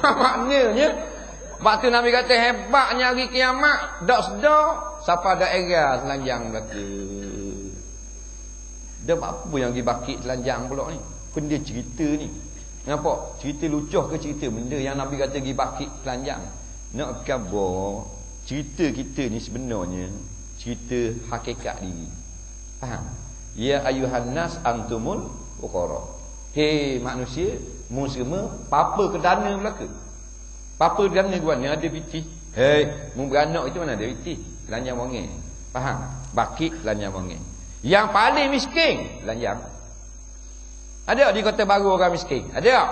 [SPEAKER 1] Maknanya waktu Nabi kata hebatnya hari kiamat, dak sedar siapa ada era telanjang belaka. Dah apa yang dibakit telanjang pula ni? Benda cerita ni. Nampak? Cerita lucuh ke cerita benda yang Nabi kata pergi bakit telanjang. Nak khabar cerita kita ni sebenarnya cerita hakikat diri. Faham? Ya ayuhan nas antumul fuqara. Hei manusia, mu semua papa kedana belaka. Papa kedana gua ni ada pitih. Hei, mu beranak itu mana ada pitih? Telanjang bonge. Faham? Bakit telanjang bonge. Yang paling miskin telanjang. Ada di Kota Baru orang miskin? Ada tak?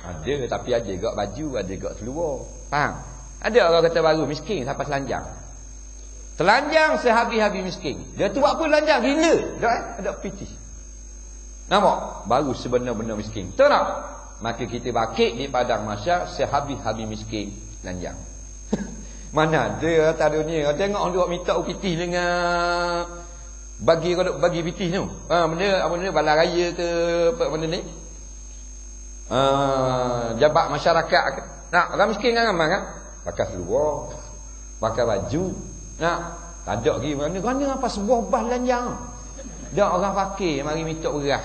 [SPEAKER 1] Ada, tapi ada gak baju, ada gak seluar. Faham? Ada orang Kota Baru miskin sampai telanjang. Telanjang sehabis-habis miskin. Dia tu buat apa telanjang? Gila. Ada pitih. Nampak? Baru sebenar-benar miskin. Betul tak? Maka kita bakit di padang mahsyar sehabis-habis miskin telanjang. Mana ada atas dunia. Tengok orang minta upiti dengan bagi pitih tu. Benda apa benda bala raya ke apa benda ni? Jabat masyarakat. Nak orang miskin kan ramai kan? Pakai seluar, pakai baju. Nak tak ada lagi mana apa sebuah bah lanjang. Dak orang fakir mari minta beras.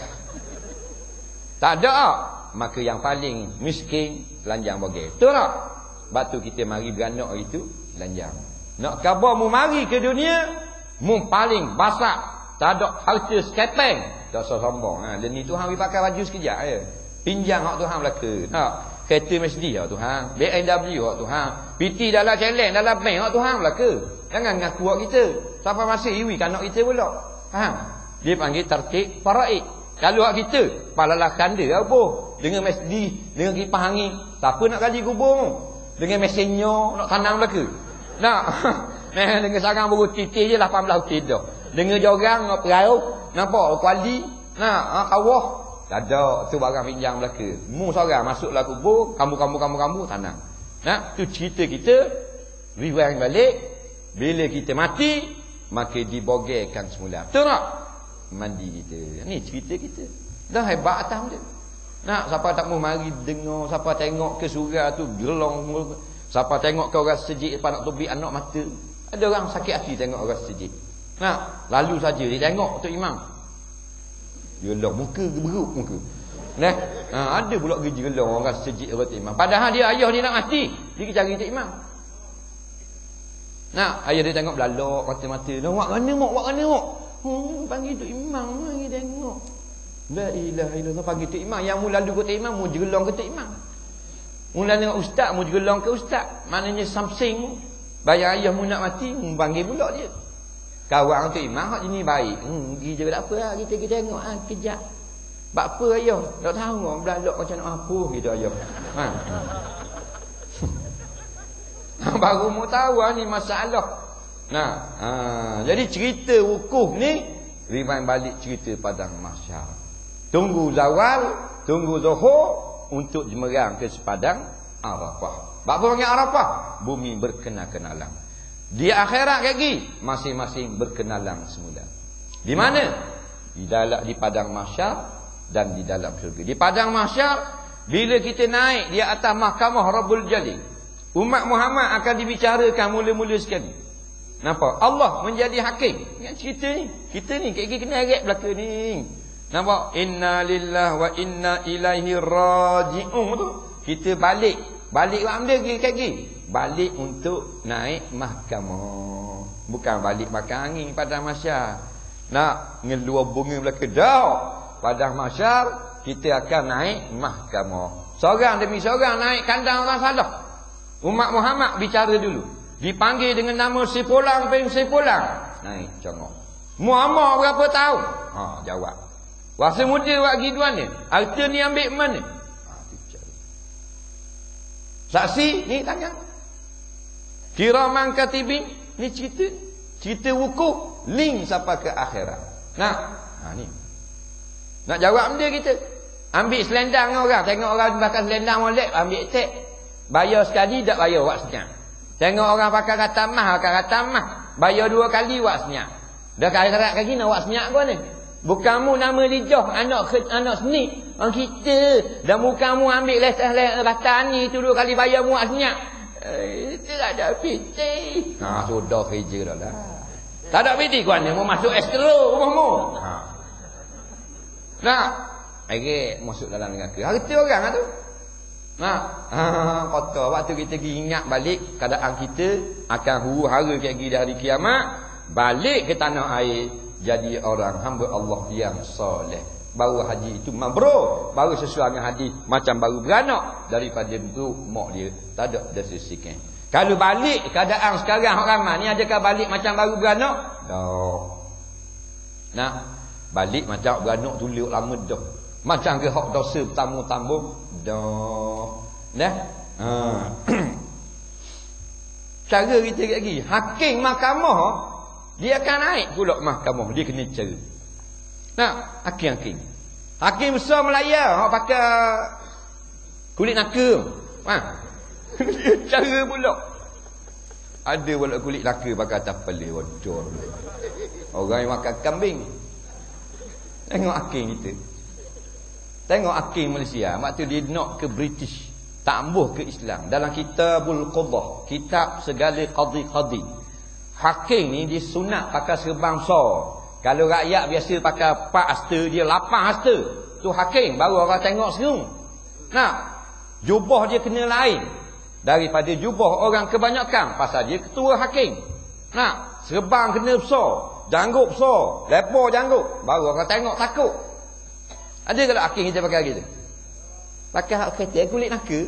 [SPEAKER 1] Tak ada. Maka yang paling miskin lanjang bagi. Betul tak? Sebab tu kita mari beranak itu lanjang. Nak khabar mu mari ke dunia, mu paling basak, tak ada harta sekepeng. Tak sombong. Dan ni Tuhan pakai baju sekejap je. Pinjam hak Tuhan belaka. Tak. Kereta Mercedes hak Tuhan, BMW hak Tuhan, PT dalam challenge dalam bank hak Tuhan belaka. Jangan ngaku hak kita. Siapa masih iwi kanak kita pula. Faham? Dia panggil tertib faraid. Kalau hak kita, palalah kanda apa? Dengan Mercedes, dengan kipas angin, siapa nak gaji kubur? Dengan mesinnya nak tanam belaka. Nak. Dengan sarang baru titik je 18 tidur. Dengan jorang nak perahu, nampak kuali, nak kawah. Tak ada, tu barang pinjam belaka. Mu seorang masuklah kubur, kamu tanam. Nah, tu cerita kita rewind balik. Bila kita mati, maka dibogerkan semula. Betul tak? Mandi kita. Ni cerita kita. Dah hebat atas dia. Nak siapa tak mau mari dengar, siapa tengok ke surau tu gelong, siapa tengok ke orang sejik depan nak tubik anak mata. Ada orang sakit hati tengok orang sejik. Nak, lalu saja dia tengok Tok Imam. Gelong muka beruk muka. Nah, ada pula kerja gelong orang sejik Tok Imam. Padahal dia ayah dia nak mati, dia cari Tok Imam. Nak, ayah dia tengok belalak mata-mata. Nak buat mana mak, buat mana mak? Panggil Tok Imam mari tengok. La ilaha illallah, panggil Tok Imam. Yang mu lalu ke Tok Imam, mu jerelong ke Tok Imam. Mula dengan ustaz, mu jerelong ke ustaz. Maknanya something. Bayar ayah mu nak mati, mu panggil pula dia. Kawan Tok Imam hak jenis baik. Pergi je tak apa lah, kita tengok kejap. Bak apa ayah? Tak tahu orang belalak macam nak apa gitu ayah. Baru mu tahu ni masalah. Jadi cerita wukuf ni rewind balik cerita padang mahsyar. Tunggu zawal, tunggu zuhur untuk jemerang ke sepadang Arafah. Apa panggil Arafah? Bumi berkenal-kenalan. Di akhirat lagi masing-masing berkenalan semula. Di mana? Di padang mahsyar dan di dalam syurga. Di padang mahsyar bila kita naik di atas mahkamah Rabbul Jalil, umat Muhammad akan dibicarakan mula-mula sekali. Nampak? Allah menjadi hakim. Ingat cerita ni. Kita ni kena agak belaka ni. Nampak? Inna lillahi wa inna ilaihi raji'un tu. Kita balik buat benda lagi. Balik untuk naik mahkamah. Bukan balik makan angin pada mahsyar. Nak ngeluar bunga belaka dah. Pada mahsyar kita akan naik mahkamah. Seorang demi seorang naik kandang orang salah. Umat Muhammad bicara dulu. Dipanggil dengan nama si Fulan bin si Fulan. Naik congok. Muhammad berapa tahun? Jawab. Masa muda buat giduan ni. Harta ni ambil mana? Saksi ni tangan. Kiraman katibin ni cerita wukuf link sampai ke akhirat. Ni. Nak jawab benda kita. Ambil selendang orang, tengok orang bakal selendang molek, ambil tek. Bayar sekali tak bayar buat senyap. Tengok orang pakai kata mah, bayar 2 kali buat senyap. Dah akhirat lagi nak buat senyap kau ni. Bukan mu nama lijah anak seni. Orang kita dan muka mu ambil lesah batang ni tu 2 kali bayar mu buat senyap. Itu tak ada piti. Sudah kerja dah lah. Tak ada piti kau ni, mu masuk estro rumahmu. Masuk dalam neraka. Harta orang lah tu. Kotor. Waktu kita ingat balik keadaan kita akan huru-hara lagi dari kiamat, balik ke tanah air jadi orang hamba Allah yang soleh. Baru haji itu mabrur, baru sesuai dengan hadis macam baru beranak daripada buruk mak dia, tak ada desisikan. Kalau balik keadaan sekarang orang ramai ni, adakah balik macam baru beranak? Dah. Balik macam beranak tulis lama dah. Macam ke hak dosa bertambung-tambung dah. Cara kita lagi. Hakim mahkamah dia akan naik pula mahkamah, dia kena cara. Hakim besar Melaya hak pakai kulit naka. Dia cara pula. Ada pula kulit laka pakai atas kepala. Waduh. Orang yang makan kambing. Tengok hakim kita. Tengok hakim Malaysia. Waktu dia nak ke British. Tak ambuh ke Islam. Dalam Kitabul Qadah. Kitab segala qadi-qadi. Hakim ni dia sunat pakai serban besar. Kalau rakyat biasa pakai 4 hasta, dia 8 hasta. Tu hakim. Baru orang tengok serung. Nah, jubah dia kena lain daripada jubah orang kebanyakan. Pasal dia ketua hakim. Nah, serban kena besar. Janggut besar. Lepas janggut. Baru orang tengok takut. Ada kalau hakim kita pakai gitu? Pakai hak kereta kulit naka.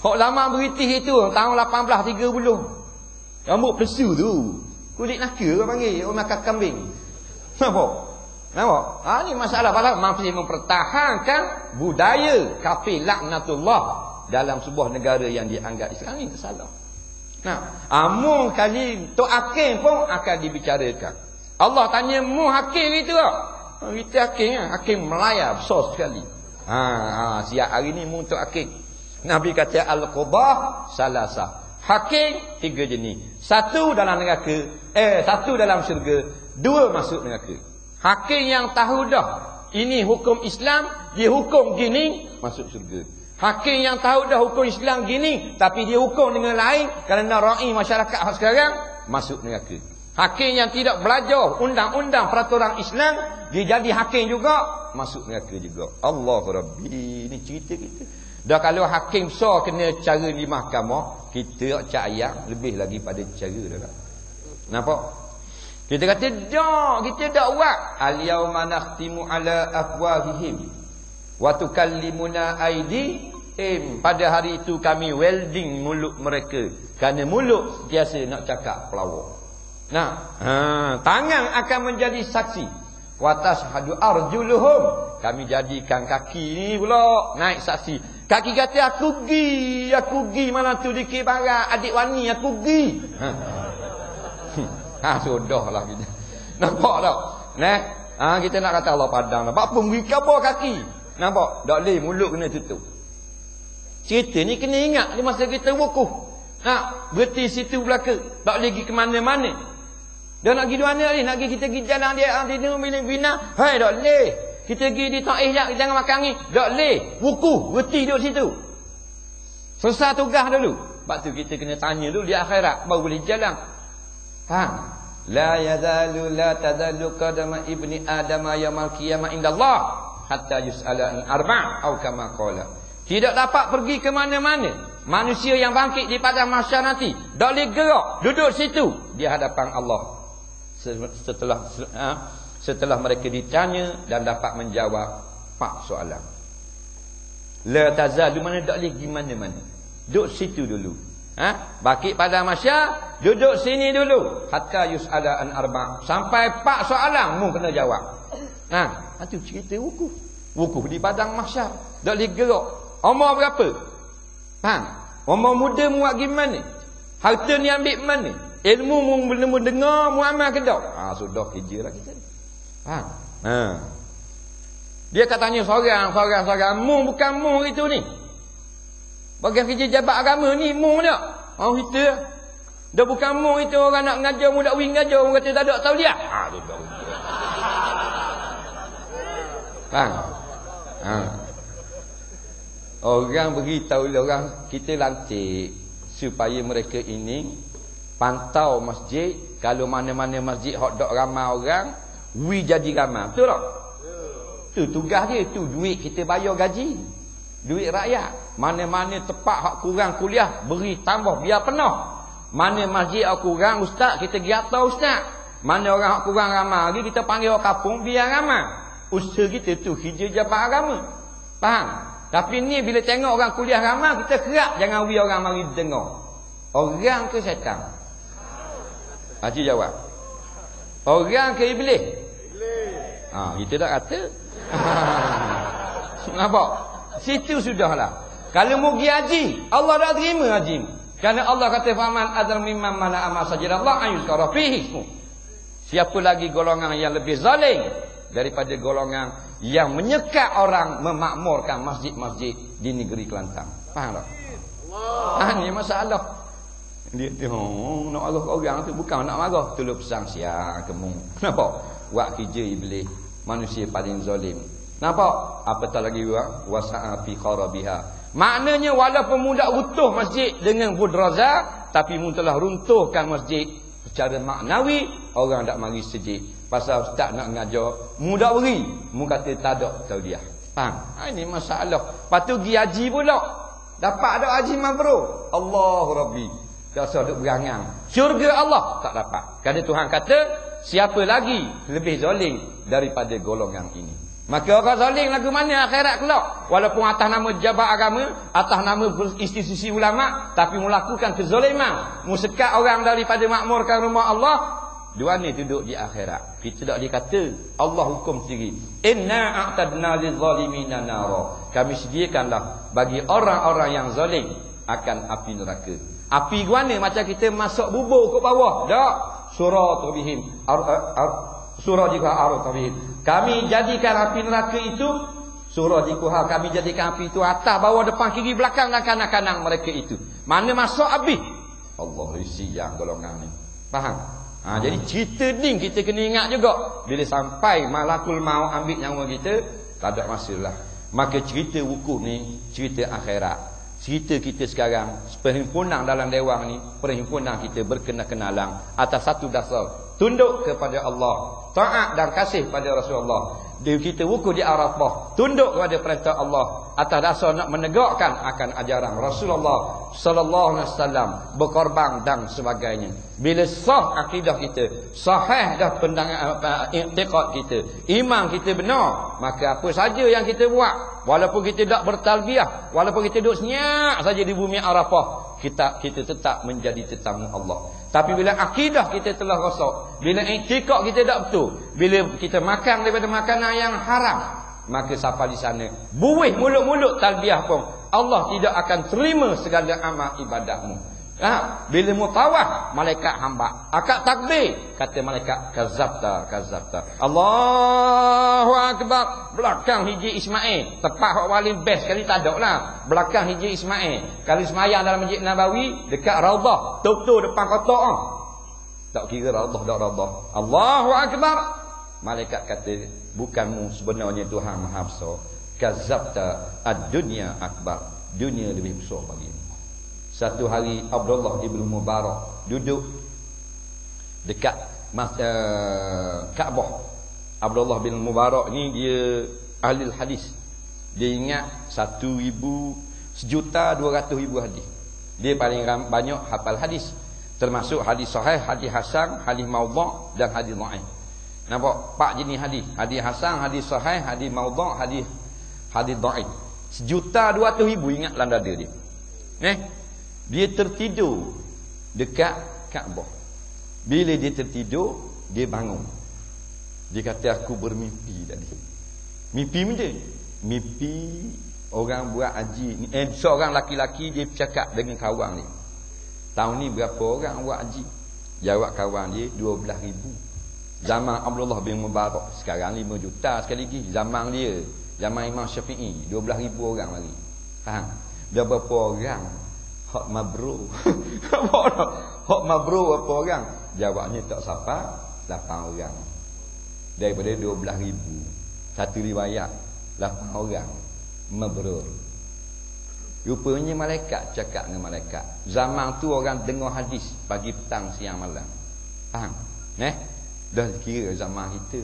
[SPEAKER 1] Hak lama British itu tahun 1830. Rambut plesu tu. Kulit naka orang panggil. Orang makan kambing. Nampak? Ni masalah. Pasal masih mempertahankan budaya kafir laknatullah dalam sebuah negara yang dianggap Islam ni salah. Amun kali Tok Hakim pun akan dibicarakan. Allah tanya mu hakim itu tak? Kita hakim kan? Hakim Melaya besar sekali. Siap hari ni mu Tok Hakim. Nabi kata al-qudah salasah. Hakim 3 jenis. 1 dalam neraka, 1 dalam syurga, 2 masuk neraka. Hakim yang tahu dah ini hukum Islam, dia hukum gini, masuk syurga. Hakim yang tahu dah hukum Islam gini, tapi dia hukum dengan lain kerana ra'i masyarakat sekarang, masuk neraka. Hakim yang tidak belajar undang-undang peraturan Islam, dia jadi hakim juga, masuk neraka juga. Allahu Rabbi, ini cerita kita. Dah kalau hakim besar kena cara di mahkamah, kita cak ayat lebih lagi pada cara dah. Nampak? Kita kata dah, kita dak buat. Al-yauma nakhtimu ala afwahihim wa tukallimuna aydihim. Pada hari itu kami welding mulut mereka. Kerana mulut biasa nak cakap pelawak. Tangan akan menjadi saksi. Wa tashhadu arjuluhum. Kami jadikan kaki ni pula naik saksi. Kaki kata aku gi mana tu dikit barat adik wani aku gi. Sudahlah kita. Nampak tak? Kita nak kata Allah padang dah. Apa pergi kabar kaki? Nampak? Tak boleh mulut kena tutup. Cerita ni kena ingat di masa kita wukuf. Berhenti situ belaka. Tak boleh pergi ke mana-mana. Dah nak pergi mana ni? Nak pergi kita pergi jalan dia milik bina. Hai tak boleh. Kita pergi di Taif jap, jangan makan ni. Tak boleh. Wukuf, berhenti duduk situ. Selesai tugas dulu. Sebab tu kita kena tanya dulu di akhirat baru boleh jalan. Faham? La yazalu la tadallu qadama ibni adama yaumil qiyamah indallah hatta yus'ala an arba' atau kama qala. Tidak dapat pergi ke mana-mana. Manusia yang bangkit di padang mahsyar nanti tak boleh gerak, duduk situ di hadapan Allah. Setelah mereka ditanya dan dapat menjawab 4 soalan. La tazalu, mana tak boleh pergi mana-mana. Duduk situ dulu. Bangkit pada mahsyar, duduk sini dulu. Hatta yus'ala an arba'. Sampai 4 soalan mu kena jawab. Itu cerita wukuf. Wukuf di padang mahsyar. Tak boleh gerak. Umur berapa? Faham? Umur muda mu buat gimana? Harta ni ambil mana? Ilmu mu belum dengar, mu amal ke tak? Sudah kerja lah kita. Dia katanya seorang. Mu bukan mu itu ni. Bagian kerja jabat agama ni mu tak? Kita dah bukan mu itu orang nak mengajar mu tak wing mengajar, mu kata tak ada tauliah. Orang beritahu orang kita lantik supaya mereka ini pantau masjid. Kalau mana-mana masjid hok dok ramai orang, jadi ramai. Betul tak? Tu tugas dia, tu duit kita bayar gaji. Duit rakyat. Mana-mana tempat hak kurang kuliah, beri tambah biar penuh. Mana masjid hak kurang ustaz, kita pergi atau ustaz. Mana orang hak kurang ramai lagi, kita panggil orang kampung biar ramai. Usaha kita tu kerja jabat agama. Faham? Tapi ni bila tengok orang kuliah ramai, kita kerak jangan we orang mari dengar. Orang ke syaitan? Haji jawab. Orang ke iblis? Kita tak kata. Nampak? Situ sudahlah. Kalau mu pergi haji, Allah dah terima haji. Kerana Allah kata faman adzal mimman mana amal sajadallah ayuskara fihi. Siapa lagi golongan yang lebih zalim daripada golongan yang menyekat orang memakmurkan masjid-masjid di negeri Kelantan. Faham tak? Ini masalah. Dia nak marah orang tu bukan nak marah, tolong pesan siap kemung. Nampak? Buat kerja iblis, manusia paling zalim. Nampak? Apatah lagi wasa'a fi kharabiha. Maknanya walaupun mu dak runtuh masjid dengan budraza, tapi mu telah runtuhkan masjid secara maknawi, orang tak mari sejid. Pasal ustaz nak ngajar, mu dak beri, mu kata tak ada taudiah. Faham? Ini masalah. Patu pergi haji pula. Dapat ada haji mabrur. Allahu Rabbi. Tak usah duk berangang. Syurga Allah tak dapat. Kerana Tuhan kata, siapa lagi lebih zalim daripada golongan ini. Maka orang zalim lagu mana akhirat kelak? Walaupun atas nama jabat agama, atas nama institusi ulama, tapi melakukan kezaliman, musekat orang daripada makmurkan rumah Allah, dua ni duduk di akhirat. Kita tak dikata Allah hukum sendiri. Inna a'tadna lizalimina nara. Kami sediakanlah bagi orang-orang yang zalim akan api neraka. Api gua ni macam kita masuk bubur ke bawah. Tak. Surah tabihim. Surah dikuha tabihim. Kami jadikan api neraka itu, surah dikuha, kami jadikan api itu atas, bawah, depan, kiri, belakang dan kanan-kanan mereka itu. Mana masuk api? Allah isi yang golongan ni. Faham? Jadi cerita ni kita kena ingat juga. Bila sampai malakul maut ambil nyawa kita, tak ada masalah. Maka cerita wukuf ni cerita akhirat. Cerita kita sekarang, perhimpunan dalam dewan ni, perhimpunan kita berkenal-kenalan atas satu dasar, tunduk kepada Allah, taat dan kasih pada Rasulullah. Kita wukuf di Arafah, tunduk kepada perintah Allah atas dasar nak menegakkan akan ajaran Rasulullah sallallahu alaihi wasallam, berkorban dan sebagainya. Bila sah akidah kita, sahih dah pandangan i'tiqad kita, iman kita benar, maka apa saja yang kita buat, walaupun kita tak bertalbiyah, walaupun kita duduk senyap saja di bumi Arafah, kita tetap menjadi tetamu Allah. Tapi bila akidah kita telah rosak, bila i'tiqad kita tak betul, bila kita makan daripada makanan yang haram, maka sampai di sana buih mulut-mulut talbiyah pun Allah tidak akan terima segala amal ibadahmu. Bila mutawah, malaikat hamba. Akad takbir, kata malaikat kazabta, kazabta. Allahu Akbar. Belakang hiji Ismail. Tepat hak paling best sekali tak ada lah. Belakang hiji Ismail. Kalau semayang dalam Masjid Nabawi, dekat Raudah, tok-tok depan kotak. Tak kira Raudah, tak Raudah. Allahu Akbar. Malaikat kata, bukanmu sebenarnya Tuhan Maha Besar. Kazabta, ad-dunya akbar. Dunia lebih besar bagi ini. Satu hari Abdullah ibn Mubarak duduk dekat Kaabah. Abdullah bin Mubarak ni dia ahli hadis. Dia ingat 1.200.000 hadis. Dia paling banyak hafal hadis, termasuk hadis sahih, hadis hasan, hadis maudhu' dan hadis dhaif. Nampak 4 jenis hadis. Hadis hasan, hadis sahih, hadis maudhu', hadis dhaif. 1.200.000 ingat dalam dada dia. Dia tertidur dekat Kaabah. Bila dia tertidur, dia bangun. Dia kata, aku bermimpi tadi. Mimpi macam? Mimpi orang buat haji. Seorang laki-laki dia bercakap dengan kawan dia. Tahun ni berapa orang buat haji? Jawab kawan dia, 12,000. Zaman Abdullah bin Mubarak, sekarang 5 juta sekali lagi. Zaman dia, zaman Imam Syafi'i, 12,000 orang lagi. Faham? Dah berapa orang hak mabrur? Hak mabrur berapa orang? Jawabnya tak sampai 8 orang. Daripada 12,000. Satu riwayat 8 orang mabrur. Rupanya malaikat cakap dengan malaikat. Zaman tu orang dengar hadis pagi, petang, siang, malam. Faham? Dah kira zaman kita.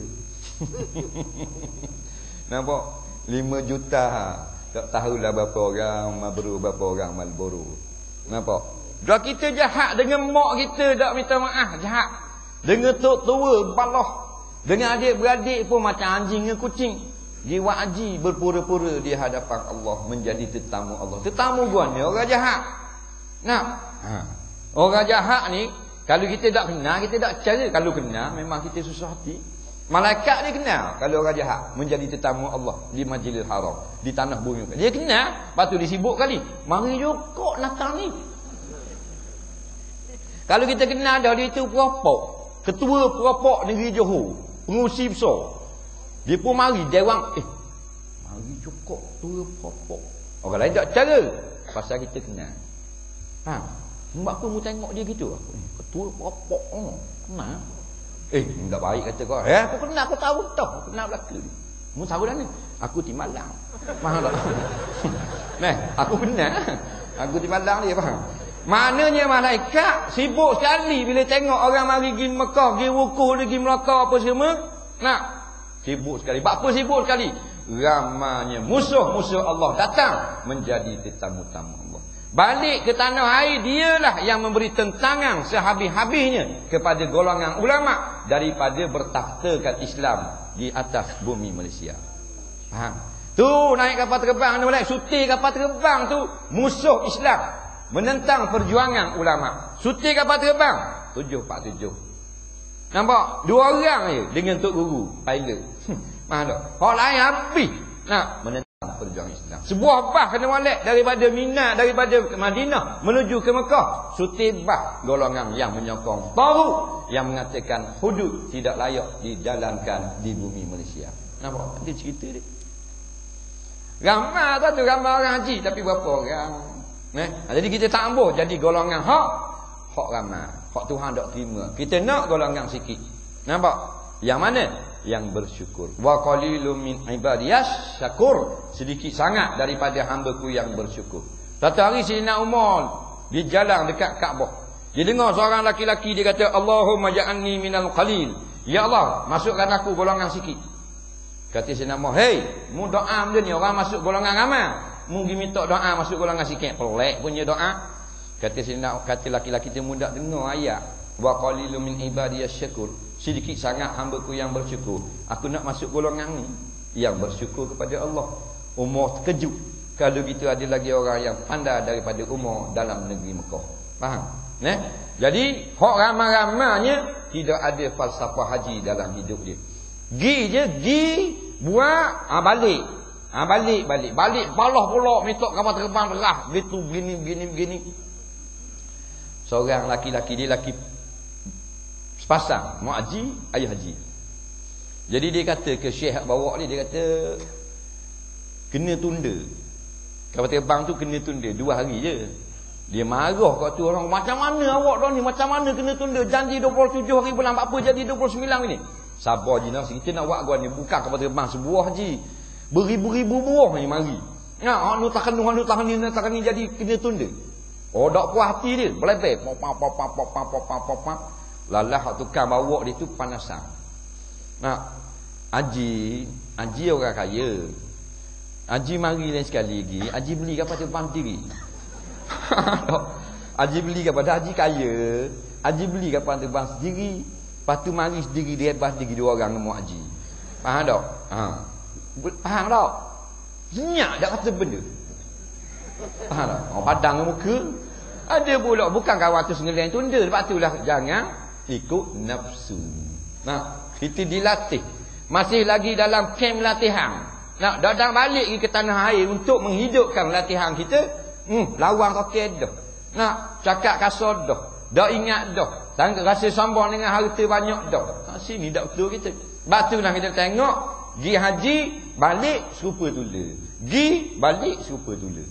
[SPEAKER 1] Nampak? 5 juta. Tak tahulah berapa orang mabrur, berapa orang malburu. Nampak? Dah kita jahat dengan mak kita, tak minta maaf, jahat. Dengan tok tua balah. Dengan adik-beradik pun macam anjing dengan kucing. Dia buat haji berpura-pura di hadapan Allah, menjadi tetamu Allah. Tetamu gua ni orang jahat. Orang jahat ni kalau kita tak kenal, kita tak cara. Kalau kenal memang kita susah hati. Malaikat dia kenal kalau orang jahat menjadi tetamu Allah di Masjidil Haram, di tanah bumi. Dia kenal, lepas tu dia sibuk kali. Mari jokok Natal ni. Kalau kita kenal dah, dia itu perapok, ketua perapok negeri Johor, pengurusi besar. Dia pun mari dewan, mari jokok ketua perapok. Orang lain tak cara, pasal kita kenal. Sebab apa mu tengok dia gitu? Ketua popok. Kenal. Tak baik kata kau. Aku kenal, aku tahu dah. Aku kenal belaka dia. Mu tahu dah ni. Aku di Malang. Faham tak? Nah, aku kenal. Aku di Malang dia, faham? Maknanya malaikat sibuk sekali bila tengok orang mari pergi Mekah, pergi wukuf, pergi Melaka apa semua. Nak sibuk sekali. Apa sibuk sekali? Ramanya musuh-musuh Allah datang menjadi tetamu-tamu Allah. Balik ke tanah air, dialah yang memberi tentangan sehabis-habisnya kepada golongan ulama daripada bertakhtakan Islam di atas bumi Malaysia. Faham? Tu naik kapal terbang, suti kapal terbang tu musuh Islam. Menentang perjuangan ulama. Suti kapal terbang 747. Nampak? 2 orang je dengan Tok Guru pilot. Mana tak? Hak lain habis nak menentang perjuangan Islam. Sebuah bah kena molek daripada Mina, daripada Madinah menuju ke Mekah. Suti bah golongan yang menyokong Taghut, yang mengatakan hudud tidak layak dijalankan di bumi Malaysia. Nampak? Nanti cerita dia. Ramai tu ramai orang haji, tapi berapa orang? Jadi kita tak ambuh jadi golongan hak ramai. Hak Tuhan tak terima. Kita nak golongan sikit. Nampak? Yang mana? Yang bersyukur. Wa qalilum min ibadiyas syakur. Sedikit sangat daripada hamba-Ku yang bersyukur. Satu hari Sayyidina Umar di jalan dekat Kaabah. Dia dengar seorang laki-laki dia kata, Allahumma ja'alni minal qalil. Ya Allah, masukkan aku golongan sikit. Kata Sayyidina Umar, "Hei, mu doa macam ni orang masuk golongan ramai. Mu pergi minta doa masuk golongan sikit." Pelik punya doa. Kata laki-laki tu mudah dengar ayat. Wa qalilum min ibadiyas syakur. Sedikit sangat hamba-Ku yang bersyukur. Aku nak masuk golongan ni yang bersyukur kepada Allah. Umar terkejut. Kalau gitu ada lagi orang yang pandai daripada Umar dalam negeri Mekah. Faham? Jadi hak ramai-ramainya tidak ada falsafah haji dalam hidup dia. Gi buat balik. Balik balah pula minta kapal terbang derah gitu begini. Seorang laki-laki dia laki sepasang mau haji, ayah haji. Jadi dia kata ke syekh bawa dia kata kena tunda. Kapal terbang tu kena tunda 2 hari je. Dia marah kat tu orang, macam mana awak dah ni, macam mana kena tunda, janji 27 hari bulan apa jadi 29 ini. Sabar je nak, kita nak buat gua ni bukan kapal terbang sebuah haji. Beribu-ribu buah ni mari. Hak nu tak kena jadi kena tunda. Oh dak puas hati dia, belebeh. Lalah hak tukang bawa dia tu panasan. Haji orang kaya. Haji mari lain sekali lagi, haji beli kapal terbang sendiri. Haji beli kapal, haji kaya. Haji beli kapal terbang sendiri. Lepas tu mari sendiri dia bebas sendiri 2 orang nama haji. Faham tak? Faham tak? Senyap dah kata benda. Faham tak? Orang padang muka. Ada pula bukan kawan tu sengeleng tunda. Lepas tu lah jangan ikut nafsu. Kita dilatih. Masih lagi dalam kem latihan. Datang balik ke tanah air untuk menghidupkan latihan kita. Lawan kaki dah. Cakap kasar dah. Dah ingat dah. Rasa sombong dengan harta banyak dah. Sini tak betul kita. Sebab tu lah kita tengok. Gi haji, balik serupa tula. Gi, balik serupa tula.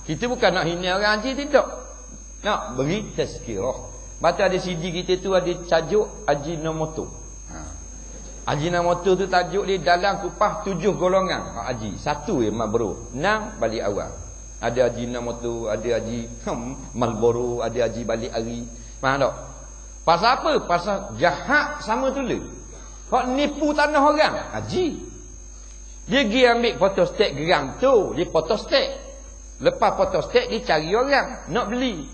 [SPEAKER 1] Kita bukan nak hina orang haji, tidak. Nak beri tazkirah. Baca ada CD kita tu ada tajuk Ajinomoto. Ajinomoto tu tajuk dia dalam kupas 7 golongan haji. 1 yang mabrur, 6 balik awal. Ada Ajinomoto, ada haji Marlboro, ada haji balik hari. Faham tak? Pasal apa? Pasal jahat sama tula. Hak nipu tanah orang haji. Dia pergi ambil photostat geram tu, dia photostat. Lepas photostat dia cari orang nak beli.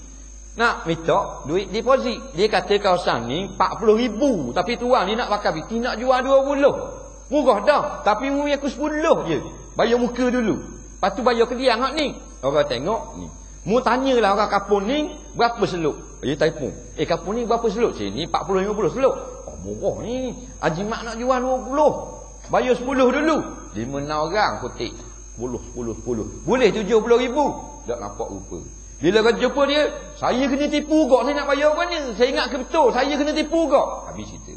[SPEAKER 1] Nak minta duit deposit. Dia kata kawasan ni 40,000, tapi tuan dia nak pakai biti nak jual 20. Murah dah, tapi mu aku 10 je. Bayar muka dulu. Lepas tu bayar kediang hak ni. Orang tengok ni. Mu tanyalah orang kampung ni berapa seluk. Dia telefon. Kampung ni berapa seluk? Sini 40-50 seluk. Murah ni. Haji mak nak jual 20. Bayar 10 dulu. 5 orang kutip. 10. Boleh 70,000. Tak nampak rupa. Bila kau jumpa dia, saya kena tipu kok, saya nak bayar apa ni? Saya ingat ke betul, saya kena tipu kok. Habis cerita.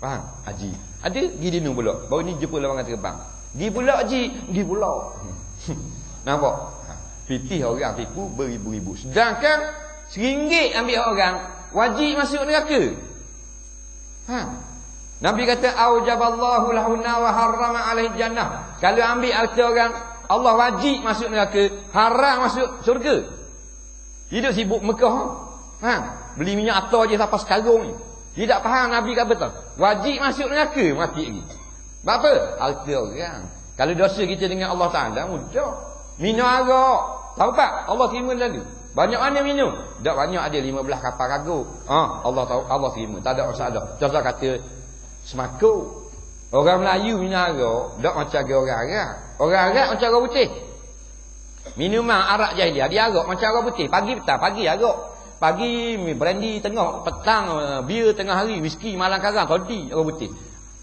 [SPEAKER 1] Faham? Haji. Ada pergi dinu pula. Baru ni jumpa lawangan terbang. Pergi pula haji, pergi pula. Nampak? Fitih orang tipu beribu-ribu. Sedangkan RM1 ambil orang, wajib masuk neraka. Nabi kata aujaballahu lahunna wa harrama alaihi jannah. Kalau ambil harta orang, Allah wajib masuk neraka, haram masuk syurga. Hidup sibuk Mekah. Beli minyak atar je sampai sekarang ni. Tidak faham Nabi kata betul. Wajib masuk neraka, mati lagi. Sebab apa? Harta orang. Kalau dosa kita dengan Allah Taala mudah. Minum arak, tahu tak? Allah terima lalu. Banyak mana minum? Tak banyak, ada 15 kapal kargo. Allah tahu, Allah terima. Tak ada masalah. Contoh kata semako. Orang Melayu minum arak, tak macam orang Arab. Orang Arab macam orang putih. Minuman arak jahiliah, dia arak macam orang putih. Pagi petang, pagi arak. Pagi brandy tengah, petang bir tengah hari, whisky malam karang, todi orang putih.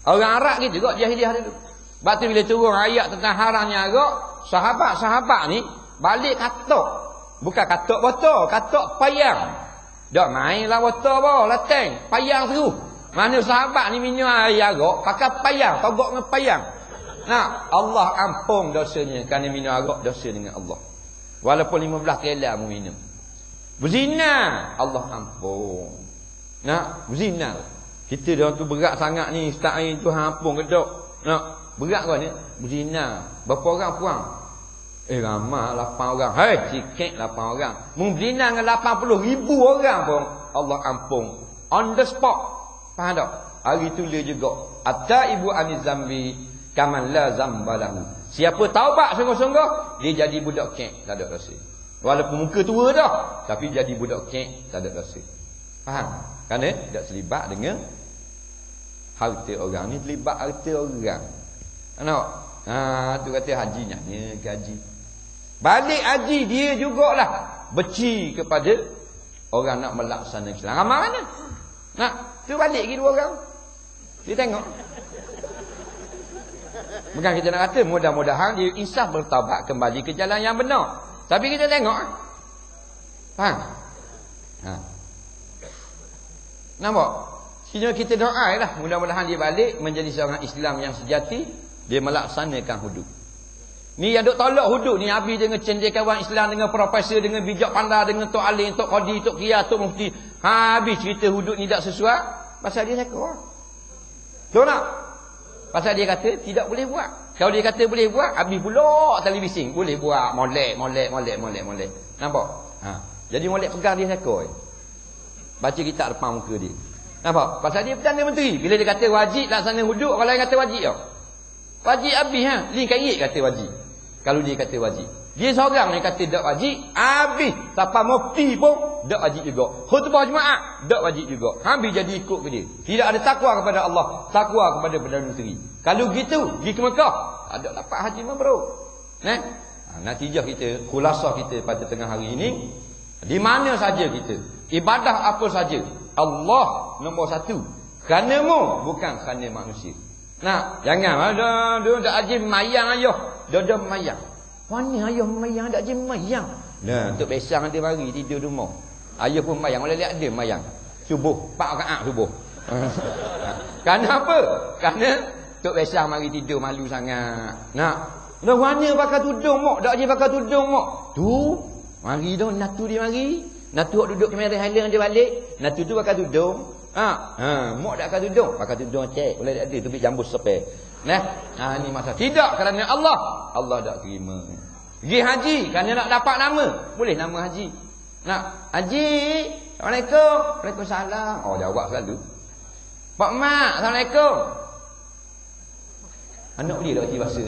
[SPEAKER 1] Orang Arab gitu juga jahiliah dulu. Sebab tu bila turun ayat tentang haramnya arak, sahabat-sahabat ni balik katok. Bukan katok botol, katok payang. Dak mainlah botol bah, lateng, payang terus. Mana sahabat ni minum air arak pakai payang, togok dengan payang. Nah, Allah ampun dosanya kerana minum arak dosa dengan Allah. Walaupun 15 kelah mu minum. Berzina, Allah ampun. Nah, berzina. Kita dah tu berat sangat ni, ustaz ni Tuhan ampun ke tak? Nah, berat kau ni berzina. Berapa orang puang? Ramai 8 orang. Hei, sikit 8 orang. Berzina dengan 80,000 orang pun Allah ampun. On the spot. Faham tak? Hari tu dia juga. At-taibu aniz zambi kaman la zambalahu. Siapa taubat sungguh-sungguh, dia jadi budak kek, tak ada dosa. Walaupun muka tua dah, tapi jadi budak kek, tak ada dosa. Faham? Kerana tak terlibat dengan harta orang ni, terlibat harta orang. Nampak? Tu kata hajinya ni gaji. Balik haji dia jugalah benci kepada orang nak melaksanakan Islam. Ramai mana? Nak tu balik lagi 2 orang. Dia tengok. Bukan kita nak kata mudah-mudahan dia insaf bertaubat kembali ke jalan yang benar. Tapi kita tengok. Faham? Nampak? Sehingga kita doalah mudah-mudahan dia balik menjadi seorang Islam yang sejati, dia melaksanakan hudud. Ni yang duk tolak hudud ni habis dengan cendekiawan Islam, dengan profesor, dengan bijak pandai, dengan tok alim, tok qadi, tok qiyas, tok mufti. Habis cerita hudud ni tak sesuai, pasal dia cakap. Tahu tak? Pasal dia kata tidak boleh buat. Kalau dia kata boleh buat, habis pula tali bising. Boleh buat, molek. Nampak? Jadi molek pegang dia cakap. Baca kitab depan muka dia. Nampak? Pasal dia Perdana Menteri. Bila dia kata wajib laksana hudud, orang lain kata wajib tau. Wajib habis Lin Kait kata wajib. Kalau dia kata wajib, dia seorang yang kata tak wajib, habis siapa mufti pun tak wajib juga. Khutbah Jumaat tak wajib juga. Habis jadi ikut ke dia. Tidak ada takwa kepada Allah, takwa kepada Perdana Menteri. Kalau gitu, pergi ke Mekah, ada dapat haji mabrur. Natijah kita, khulasah kita pada tengah hari ini, di mana saja kita, ibadah apa saja, Allah nombor 1. Kerana-mu, bukan kerana manusia. Nah, jangan ada dak haji mayang ayah, dak mayang. Mana ayah mayang dak haji mayang? Nah, tok besang dia mari tidur rumah. Ayah pun mayang, boleh lihat dia mayang. Subuh, 4 rakaat subuh. Kenapa? Kerana tok besang mari tidur malu sangat. Nah, dah mana pakai tudung mak, dak haji pakai tudung mak. Tu, mari dah natu dia mari. Natu duduk kamera Highland dia balik. Natu tu pakai tudung. Mak dak pakai tudung, pakai tudung cek. Boleh ada tu jambus sepe. Ni masalah. Tidak kerana Allah tak terima. Pergi haji kerana nak dapat nama. Boleh nama haji. Nak haji, Assalamualaikum. Waalaikumsalam. Oh, jawab selalu. Pak Mak, Assalamualaikum. Anak dia dak reti bahasa.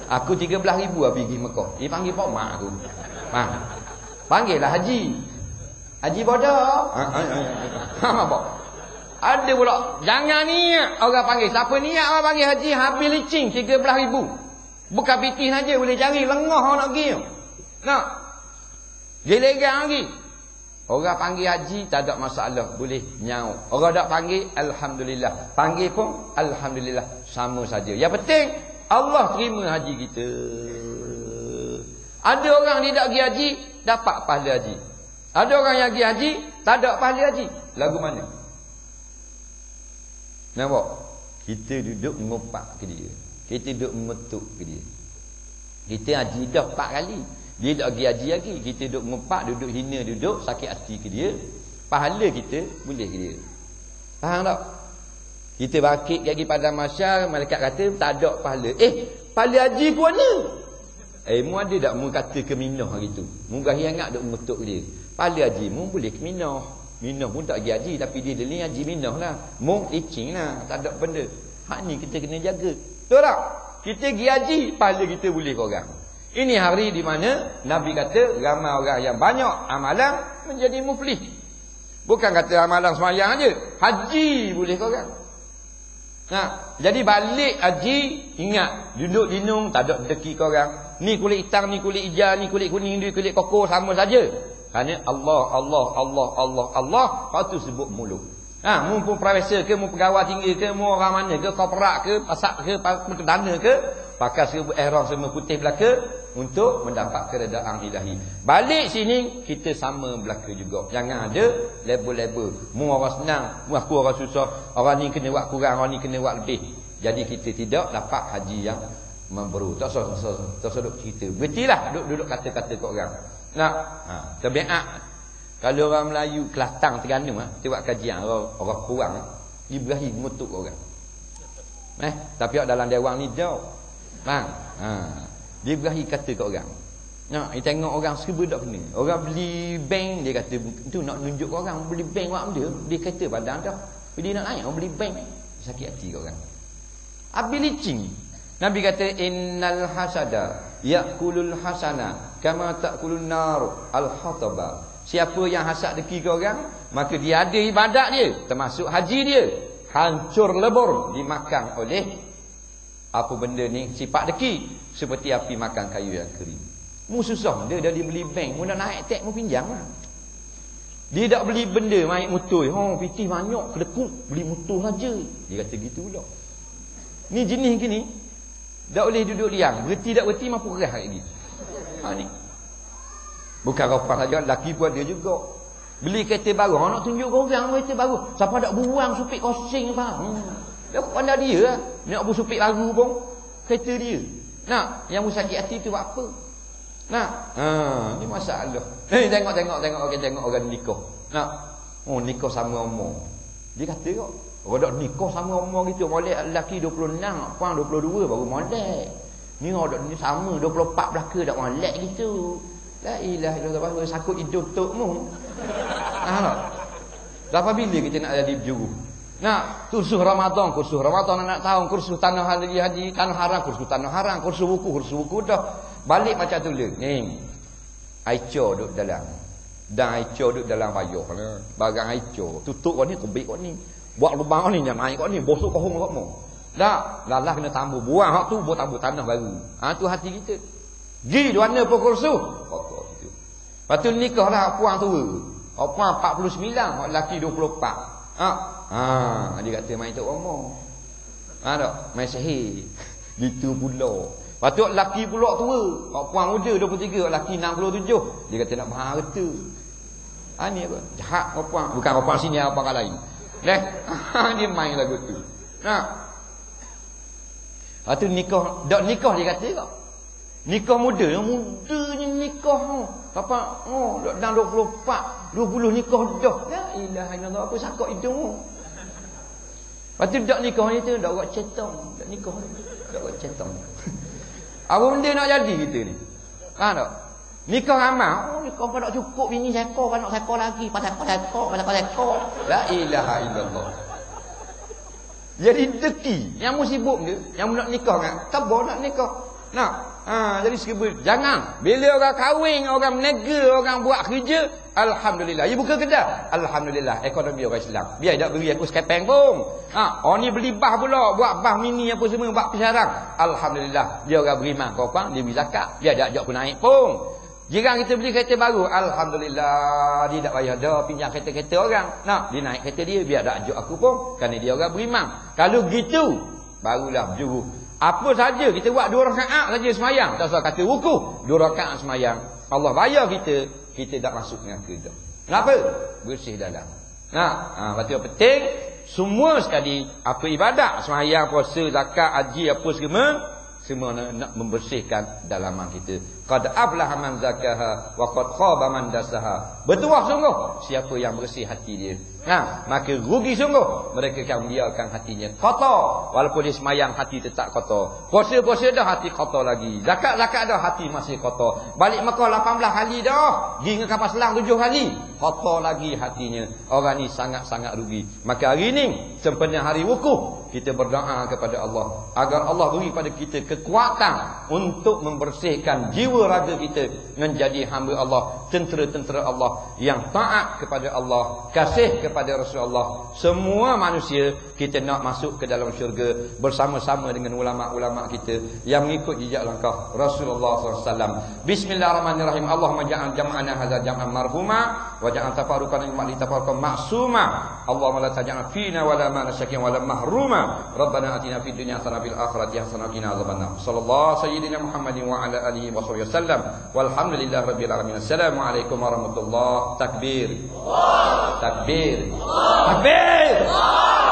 [SPEAKER 1] Aku 13,000 pergi Mekah. Dia panggil Pak Mak aku. Panggillah haji. Haji bodoh. Apa? Ada pula. Jangan niat orang panggil. Siapa niat orang panggil haji habis licin 13,000. Bukan pitih saja boleh cari lengah orang nak pergi. Nak. Gelegang lagi. Orang panggil haji tak ada masalah, boleh nyaut. Orang tak panggil alhamdulillah. Panggil pun alhamdulillah, sama saja. Yang penting Allah terima haji kita. Ada orang dia tak pergi haji dapat pahala haji. Ada orang yang pergi haji tak ada pahala haji. Lagu mana? Nampak? Kita duduk ngopak ke dia. Kita duduk memetuk ke dia. Kita haji dah 4 kali. Dia tak pergi haji lagi. Kita duduk ngumpat, duduk hina, duduk sakit hati ke dia. Pahala kita boleh ke dia. Faham tak? Kita bangkit lagi pada masyarakat, malaikat kata tak ada pahala. Pahala haji ku mana? Mu ada tak mu kata ke Minah hari tu? Mu berhiangat duk mengutuk dia. Pahala haji mu boleh ke Minah. Minah pun tak pergi haji, tapi dia deli haji Minah lah. Mu licin lah, tak ada benda. Hak ni kita kena jaga. Betul tak? Kita pergi haji, pahala kita boleh ke orang. Ini hari di mana Nabi kata ramai orang yang banyak amalan menjadi muflih. Bukan kata amalan semayang aja, haji boleh ke orang. Jadi balik haji, ingat duduk dinung tak ada rezeki ke orang. Ni kulit hitam, ni kulit hijau, ni kulit kuning, ni kulit koko, sama saja. Kerana Allah, lepas tu sebut mulut. Mumpun profesor ke, mu pegawai tinggi ke, mu orang mana ke, korporat ke, pasak ke, perdana ke, pakai serba ihram semua putih belaka untuk mendapat keredaan ilahi. Balik sini kita sama belaka juga. Jangan ada label-label. Mu orang senang, mu aku orang susah, orang ni kena buat kurang, orang ni kena buat lebih. Jadi kita tidak dapat haji yang memberu. Tak usah duk cerita. Berhentilah duduk kata-kata kat orang. Tabiat. Kalau orang Melayu Kelantan Terengganu kita buat kajian orang kurang dia berahi mengutuk orang. Tapi dalam dewan ni jauh. Faham? Dia berahi kata kat orang. Dia tengok orang serba tak kena. Orang beli bank dia kata tu nak tunjuk orang beli bank buat benda, dia kata badan dah. Dia nak naik orang beli bank. Sakit hati kat orang. Habis licin. Nabi kata innal hasada yakulul hasana kama takulun nar al-hataba. Siapa yang hasad deki ke orang, maka dia ada ibadat dia, termasuk haji dia, hancur lebur dimakan oleh apa benda ni sifat deki, seperti api makan kayu yang kering. Mu susah dia dah dibeli bank, mu nak naik tek mu pinjam lah. Dia tak beli benda main motor, pitih banyak kedekut, beli motor saja. Dia kata gitu pula. Ni jenis gini tak boleh duduk diam, berhenti tak berhenti mampu kerah lagi. Ni bukan rapat saja, lelaki pun ada juga. Beli kereta baru, nak tunjuk orang kereta baru. Siapa tak buang supik kosing faham? Dia pandai dia lah. Nak buang supik baru pun kereta dia. Yang sakit hati tu buat apa? Ni masalah. Tengok orang nikah. Nikah sama umur. Dia kata kok, orang dak nikah sama umur gitu, molek lelaki 26, puan 22 baru molek. Ni orang ni sama 24 belaka dak molek gitu. La ilaha illallah, sakut hidung tukmu. Berapa bila kita nak jadi berjuru? Kursus Ramadan anak tahun, kursus tanah haji, tanah haram, kursus tanah haram, kursus buku dah. Balik macam tu le. Ni. Aico duduk dalam. Dan Aico duduk dalam payah. Barang Aico, tutup kau ni, kubik kau ni. Buat lubang kau ni, yang naik kau ni, bosok kau hong. Tak, lalah kena tambah. Buang hak tu, buat tambah tanah baru. Tu hati kita. Gi duana pun kursus. Gitu. Lepas tu nikah lah puan tua. Puan 49, lelaki 24. Dia kata main tok omong. Tak, main sihir. Gitu pula. Lepas tu lelaki pula tua. Puan muda 23, lelaki 67. Dia kata nak bahang harta. Ni apa? Jahat puan. Bukan puan sini, puan kat lain. Dia main lagu tu. Lepas tu nikah, dak nikah dia kata kak. Nikah muda ni nikah. Apa? Dalam 24, 20 nikah dah. La ilaha illallah, apa sakak hidung. Lepas tu dak nikah ni tu dak buat cetong, dak nikah. Dak buat cetong. Apa benda nak jadi kita ni? Faham tak? Nikah amal, nikah kau tak cukup bini sekor, kau nak sekor lagi, pasal sekor. La ilaha illallah. Jadi deki yang mu sibuk dia, yang mu nak nikah kan, tabah nak nikah. Jadi serba jangan bila orang kahwin, orang menega, orang buat kerja, alhamdulillah. Ya buka kedai, alhamdulillah ekonomi orang Islam. Biar tak beri aku skepeng pun. Orang ni beli bah pula, buat bah mini apa semua, buat pesarang. Alhamdulillah, dia orang beriman kau dia beri zakat, dia tak ajak aku naik pun. Jiran kita beli kereta baru, alhamdulillah, dia tak payah dah pinjam kereta-kereta orang. Dia naik kereta dia, biar tak ajak aku pun, kerana dia orang beriman. Kalau gitu, barulah berjuru. Apa saja kita buat 2 rakaat saja semayang, tak usah kata wukuf, 2 rakaat semayang, Allah bayar kita tak masuk neraka dah. Kenapa? Bersih dalam. Lepas tu penting semua sekali apa ibadat, semayang, puasa, zakat, haji apa semua, semua nak membersihkan dalaman kita. Qad aflaha man zakaha wa qad khaba man dasaha. Bertuah sungguh siapa yang bersih hati dia. Maka rugi sungguh mereka yang biarkan hatinya kotor. Walaupun dia semayang hati tetap kotor. Puasa dah hati kotor lagi. Zakat dah hati masih kotor. Balik Mekah 18 hari dah. Pergi ke kapal selam 7 hari. Kotor lagi hatinya. Orang ni sangat-sangat rugi. Maka hari ni sempena hari wukuf, kita berdoa kepada Allah agar Allah beri pada kita kekuatan untuk membersihkan jiwa raga kita menjadi hamba Allah, tentera-tentera Allah yang taat kepada Allah, kasih kepada Rasulullah. Semua manusia kita nak masuk ke dalam syurga bersama-sama dengan ulama-ulama kita yang mengikut jejak langkah Rasulullah SAW. Bismillahirrahmanirrahim. Allahumma ja'al jam'ana hadza jam'an marhuma wa ja'al tafarruqana mimma tafarraqan ma'suma. Allahumma la taj'al fina wa la manasyakin wa la mahruma. Rabbana atina fid dunya hasanah fil akhirati hasanah wa qina azabannar. Sallallahu sayyidina Muhammadin wa ala alihi wa sahbihi wasallam. Walhamdulillahi rabbil alamin. Assalamualaikum warahmatullahi. Takbir. Takbir. Takbir.